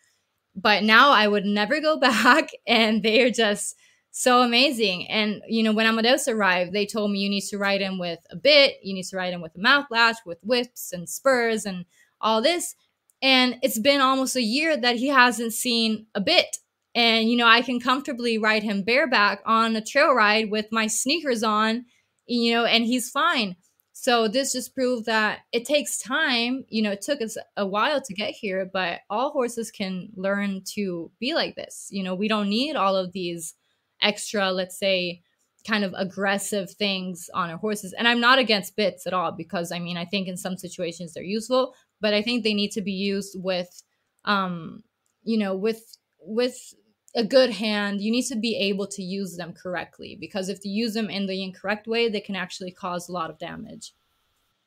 but now I would never go back. And they are just so amazing. And, you know, when Amadeus arrived, they told me you need to ride him with a bit, you need to ride him with a mouth latch, with whips and spurs and all this. And it's been almost a year that he hasn't seen a bit. And, you know, I can comfortably ride him bareback on a trail ride with my sneakers on, you know, and he's fine. So this just proved that it takes time. You know, it took us a while to get here, but all horses can learn to be like this. You know, we don't need all of these extra, let's say, kind of aggressive things on our horses. And I'm not against bits at all, because I mean, I think in some situations they're useful, but I think they need to be used with, you know, with a good hand. You need to be able to use them correctly, because if you use them in the incorrect way, they can actually cause a lot of damage.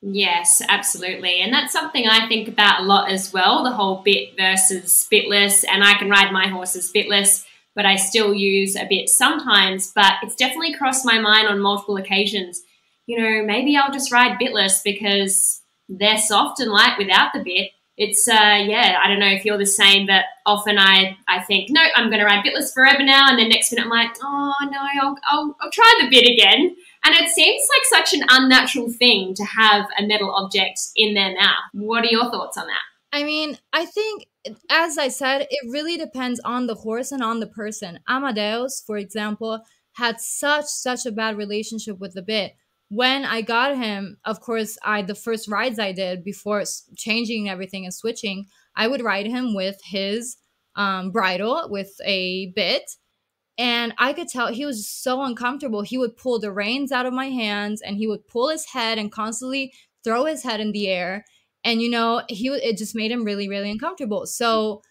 Yes, absolutely. And that's something I think about a lot as well, the whole bit versus bitless. And I can ride my horses bitless, but I still use a bit sometimes. But it's definitely crossed my mind on multiple occasions. You know, maybe I'll just ride bitless because they're soft and light without the bit. It's, yeah, I don't know if you're the same, but often I think, no, I'm going to ride bitless forever now. And then next minute I'm like, oh, no, I'll try the bit again. And it seems like such an unnatural thing to have a metal object in their mouth. What are your thoughts on that? I mean, I think, as I said, it really depends on the horse and on the person. Amadeus, for example, had such a bad relationship with the bit. When I got him, of course, the first rides I did before changing everything and switching, I would ride him with his bridle with a bit. And I could tell he was so uncomfortable. He would pull the reins out of my hands and he would pull his head and constantly throw his head in the air. And, you know, it just made him really, really uncomfortable. So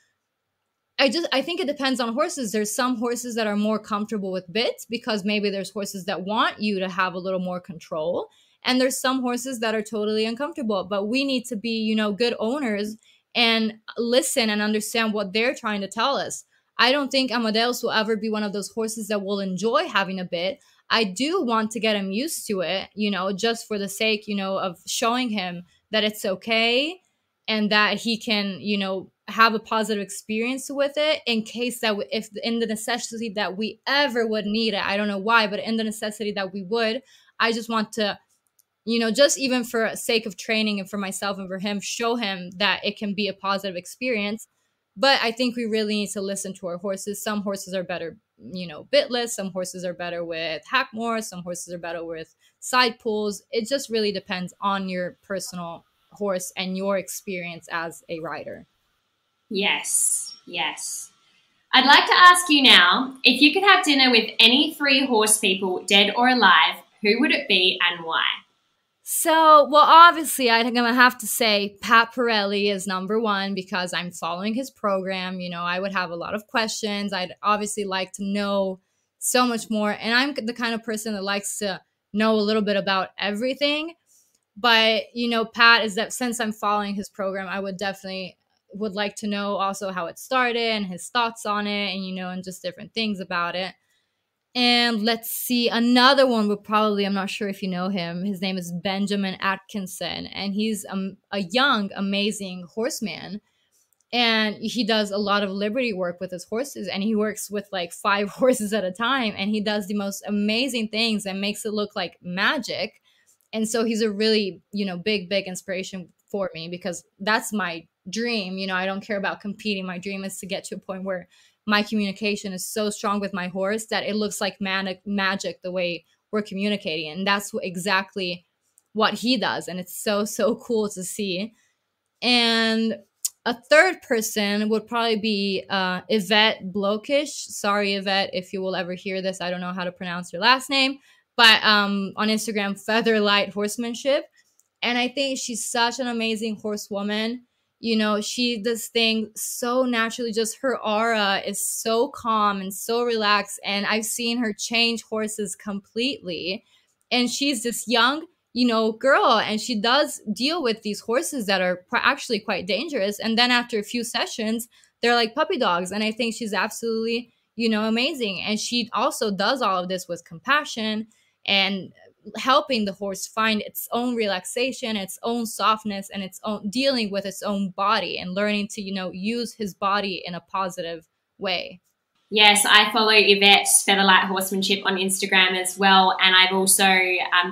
I think it depends on horses. There's some horses that are more comfortable with bits because maybe there's horses that want you to have a little more control. And there's some horses that are totally uncomfortable. But we need to be, you know, good owners and listen and understand what they're trying to tell us. I don't think Amadeus will ever be one of those horses that will enjoy having a bit. I do want to get him used to it, you know, just for the sake, you know, of showing him that it's okay and that he can, you know, have a positive experience with it in case that if in the necessity that we ever would need it. I don't know why, but in the necessity that we would, I just want to, you know, just even for sake of training and for myself and for him, show him that it can be a positive experience. But I think we really need to listen to our horses. Some horses are better, you know, bitless. Some horses are better with hackmore. Some horses are better with side pulls. It just really depends on your personal horse and your experience as a rider. Yes, yes. I'd like to ask you now, if you could have dinner with any 3 horse people, dead or alive, who would it be and why? So, well, obviously, I'm going to have to say Pat Pirelli is number 1 because I'm following his program. You know, I would have a lot of questions. I'd obviously like to know so much more. And I'm the kind of person that likes to know a little bit about everything. But, you know, Pat is that since I'm following his program, I would definitely would like to know also how it started and his thoughts on it and, you know, and just different things about it. And let's see, another one would probably, I'm not sure if you know him. His name is Benjamin Atkinson, and he's a young, amazing horseman. And he does a lot of liberty work with his horses, and he works with like 5 horses at a time. And he does the most amazing things and makes it look like magic. And so he's a really, you know, big inspiration for me because that's my dream. You know, I don't care about competing. My dream is to get to a point where my communication is so strong with my horse that it looks like magic the way we're communicating. And that's exactly what he does. And it's so cool to see. And A third person would probably be Yvette Blokish. Sorry, Yvette, if you will ever hear this. I don't know how to pronounce your last name. But on Instagram, Featherlight Horsemanship. And I think she's such an amazing horsewoman. You know, she does things so naturally. Just her aura is so calm and so relaxed. And I've seen her change horses completely. And she's this young, you know, girl, and she does deal with these horses that are actually quite dangerous. And then after a few sessions, they're like puppy dogs. And I think she's absolutely, you know, amazing. And she also does all of this with compassion and helping the horse find its own relaxation, its own softness, and its own dealing with its own body and learning to, you know, use his body in a positive way. Yes, I follow Yvette's Featherlight Horsemanship on Instagram as well, and I've also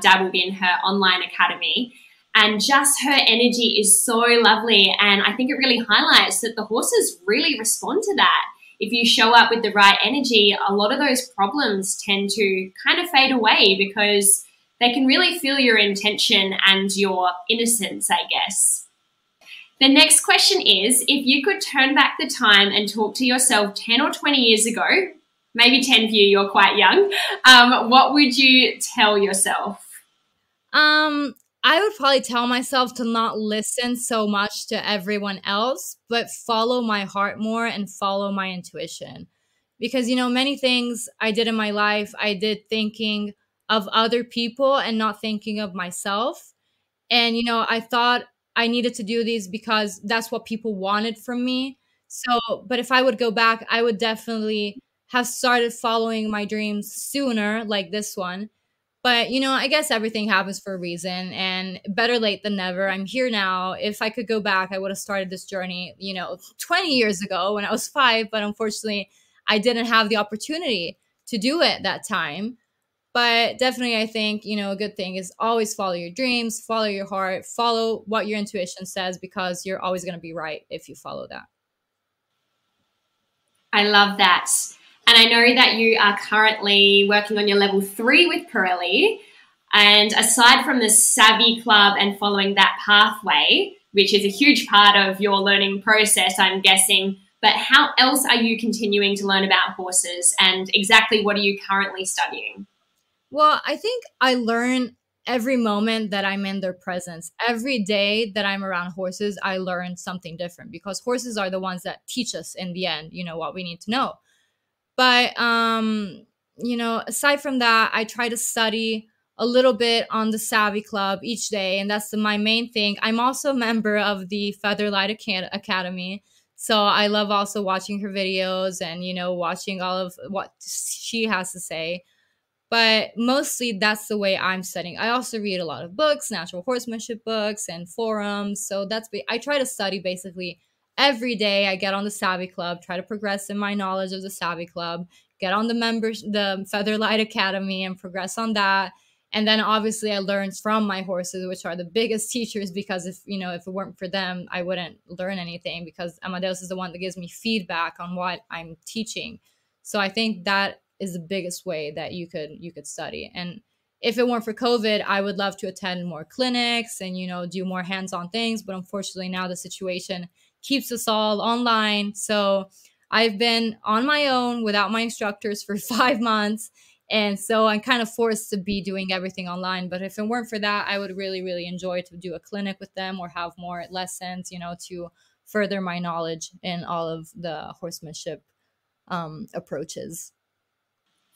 dabbled in her online academy. And just her energy is so lovely, and I think it really highlights that the horses really respond to that. If you show up with the right energy, a lot of those problems tend to kind of fade away because they can really feel your intention and your innocence, I guess. The next question is, if you could turn back the time and talk to yourself 10 or 20 years ago, maybe 10 for you, you're quite young, what would you tell yourself? I would probably tell myself to not listen so much to everyone else, but follow my heart more and follow my intuition. Because, you know, many things I did in my life, I did thinking of other people and not thinking of myself. And, you know, I thought I needed to do these because that's what people wanted from me. So, but if I would go back, I would definitely have started following my dreams sooner, like this one. But, you know, I guess everything happens for a reason, and better late than never. I'm here now. If I could go back, I would have started this journey, you know, 20 years ago when I was 5. But unfortunately, I didn't have the opportunity to do it that time. But definitely, I think, you know, a good thing is always follow your dreams, follow your heart, follow what your intuition says, because you're always going to be right if you follow that. I love that. And I know that you are currently working on your level 3 with Pirelli. And aside from the Savvy Club and following that pathway, which is a huge part of your learning process, I'm guessing, but how else are you continuing to learn about horses, and exactly what are you currently studying? Well, I think I learn every moment that I'm in their presence. Every day that I'm around horses, I learn something different, because horses are the ones that teach us in the end, you know, what we need to know. But, you know, aside from that, I try to study a little bit on the Savvy Club each day, and that's my main thing. I'm also a member of the Featherlight Academy, so I love also watching her videos and, you know, watching all of what she has to say. But mostly that's the way I'm studying. I also read a lot of books, natural horsemanship books and forums. So I try to study basically every day. I get on the Savvy Club, try to progress in my knowledge of the Savvy Club, get on the Featherlight Academy and progress on that. And then obviously I learn from my horses, which are the biggest teachers, because if it weren't for them, I wouldn't learn anything, because Amadeus is the one that gives me feedback on what I'm teaching. So I think that is the biggest way that you could study. And if it weren't for COVID, I would love to attend more clinics and, you know, do more hands-on things. But unfortunately now the situation keeps us all online. So I've been on my own without my instructors for 5 months. And so I'm kind of forced to be doing everything online. But if it weren't for that, I would really, really enjoy to do a clinic with them or have more lessons, you know, to further my knowledge in all of the horsemanship approaches.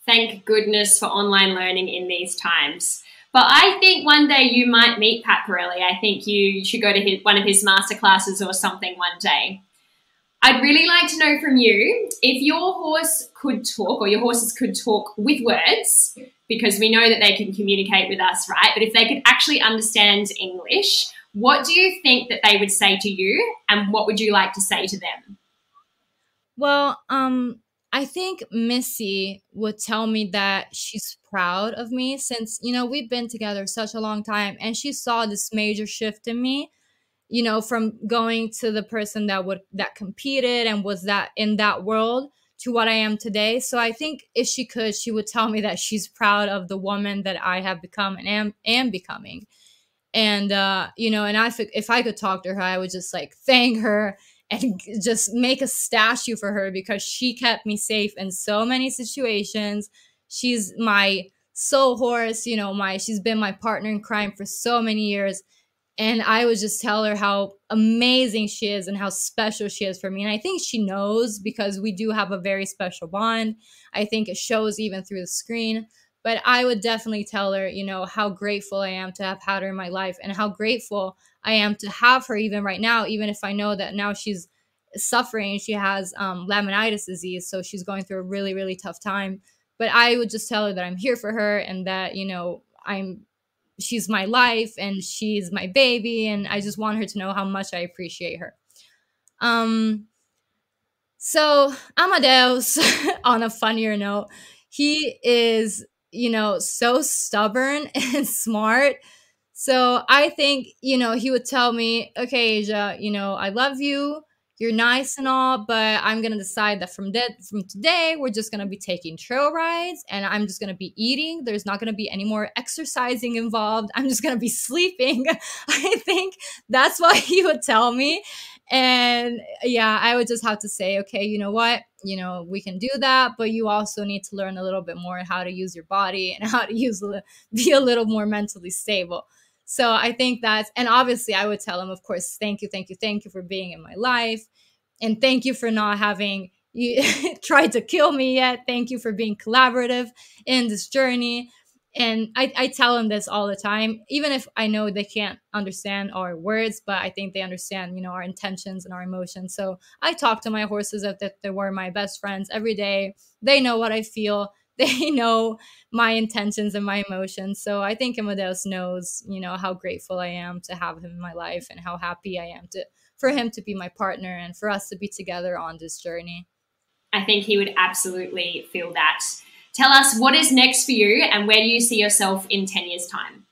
Thank goodness for online learning in these times. But I think one day you might meet Pat Parelli. I think you should go to one of his masterclasses or something one day. I'd really like to know from you, if your horse could talk, or your horses could talk with words, because we know that they can communicate with us, right? But if they could actually understand English, what do you think that they would say to you, and what would you like to say to them? Well, I think Missy would tell me that she's proud of me, since, you know, we've been together such a long time, and she saw this major shift in me, you know, from going to the person that competed and was that in that world to what I am today. So I think if she could, she would tell me that she's proud of the woman that I have become and am becoming. And, you know, and if I could talk to her, I would just like thank her and just make a statue for her because she kept me safe in so many situations. She's my soul horse, she's been my partner in crime for so many years. And I would just tell her how amazing she is and how special she is for me. And I think she knows because we do have a very special bond. I think it shows even through the screen. But I would definitely tell her, how grateful I am to have had her in my life and how grateful I am to have her even right now, even if I know that now she's suffering. She has laminitis disease. So she's going through a really, really tough time. But I would just tell her that I'm here for her and that, she's my life and she's my baby. And I just want her to know how much I appreciate her. So Amadeus, on a funnier note, he is, so stubborn and smart. So I think, he would tell me, okay, Asia, I love you. You're nice and all, but I'm going to decide that from today, we're just going to be taking trail rides and I'm just going to be eating. There's not going to be any more exercising involved. I'm just going to be sleeping. I think that's what he would tell me. And yeah, I would just have to say, okay, you know what? We can do that, but you also need to learn a little bit more how to use your body and how to be a little more mentally stable. So I think and obviously I would tell him, of course, thank you for being in my life. And thank you for not having tried to kill me yet. Thank you for being collaborative in this journey. And I tell them this all the time, even if I know they can't understand our words, but I think they understand, our intentions and our emotions. So I talk to my horses as if they were my best friends every day. They know what I feel. They know my intentions and my emotions. So I think Amadeus knows, how grateful I am to have him in my life and how happy I am for him to be my partner and for us to be together on this journey. I think he would absolutely feel that. Tell us, what is next for you and where do you see yourself in 10 years' time?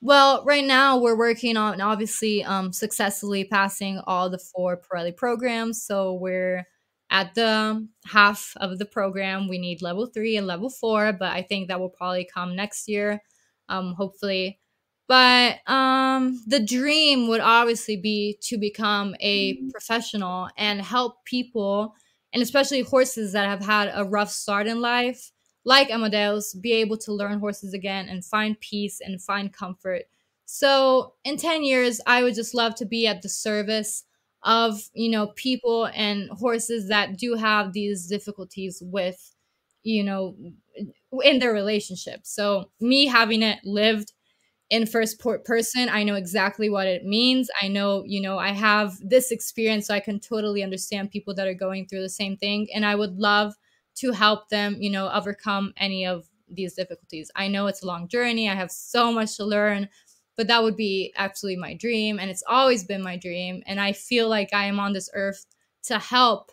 Well, right now we're working on obviously successfully passing all the 4 Pirelli programs. So we're at the half of the program. We need level 3 and level 4, but I think that will probably come next year, hopefully. But the dream would obviously be to become a professional and help people, and especially horses that have had a rough start in life, like Amadeus, be able to learn horses again and find peace and find comfort. So in 10 years, I would just love to be at the service of, people and horses that do have these difficulties with, in their relationship. So me having it lived in first person, I know exactly what it means. I know, I have this experience, so I can totally understand people that are going through the same thing. And I would love to help them, overcome any of these difficulties. I know it's a long journey. I have so much to learn, but that would be absolutely my dream. And it's always been my dream. And I feel like I am on this earth to help,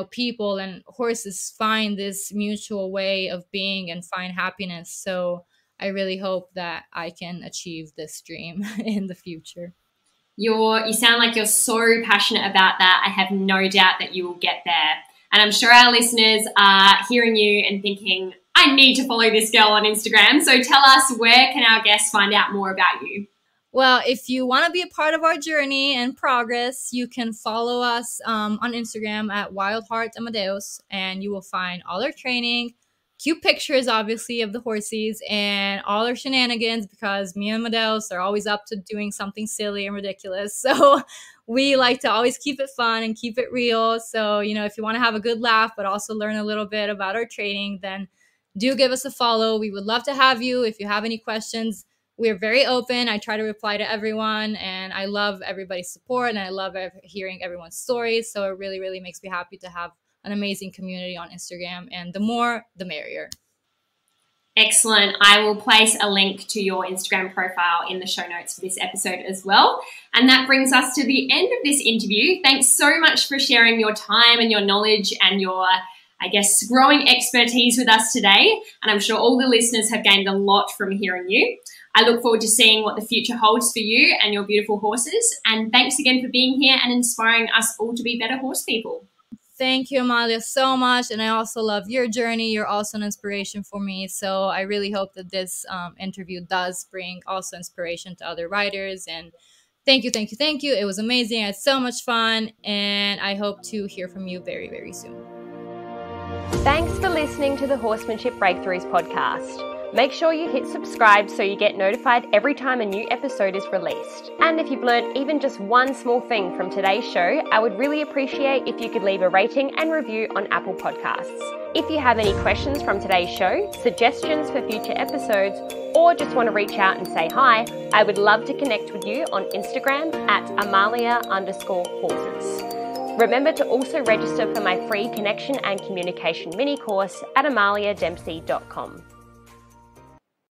people and horses find this mutual way of being and find happiness. So I really hope that I can achieve this dream in the future. You sound like you're so passionate about that. I have no doubt that you will get there. And I'm sure our listeners are hearing you and thinking, I need to follow this girl on Instagram. So tell us, where can our guests find out more about you? Well, if you want to be a part of our journey and progress, you can follow us on Instagram at Wild Heart Amadeus, and you will find all our training, cute pictures, obviously, of the horses and all our shenanigans, because me and Amadeus are always up to doing something silly and ridiculous. So we like to always keep it fun and keep it real. So, if you want to have a good laugh, but also learn a little bit about our training, then do give us a follow. We would love to have you. If you have any questions, we're very open. I try to reply to everyone, and I love everybody's support, and I love hearing everyone's stories. So it really, really makes me happy to have an amazing community on Instagram, and the more, the merrier. Excellent. I will place a link to your Instagram profile in the show notes for this episode as well. And that brings us to the end of this interview. Thanks so much for sharing your time and your knowledge and your, growing expertise with us today. And I'm sure all the listeners have gained a lot from hearing you. I look forward to seeing what the future holds for you and your beautiful horses. And thanks again for being here and inspiring us all to be better horse people. Thank you, Amalia, so much. And I also love your journey. You're also an inspiration for me. So I really hope that this interview does bring also inspiration to other riders and Thank you. It was amazing. I had so much fun, and I hope to hear from you very, very soon. Thanks for listening to the Horsemanship Breakthroughs podcast. Make sure you hit subscribe so you get notified every time a new episode is released. And if you've learned even just one small thing from today's show, I would really appreciate if you could leave a rating and review on Apple Podcasts. If you have any questions from today's show, suggestions for future episodes, or just want to reach out and say hi, I would love to connect with you on Instagram at Amalia_horses. Remember to also register for my free connection and communication mini course at amaliadempsey.com.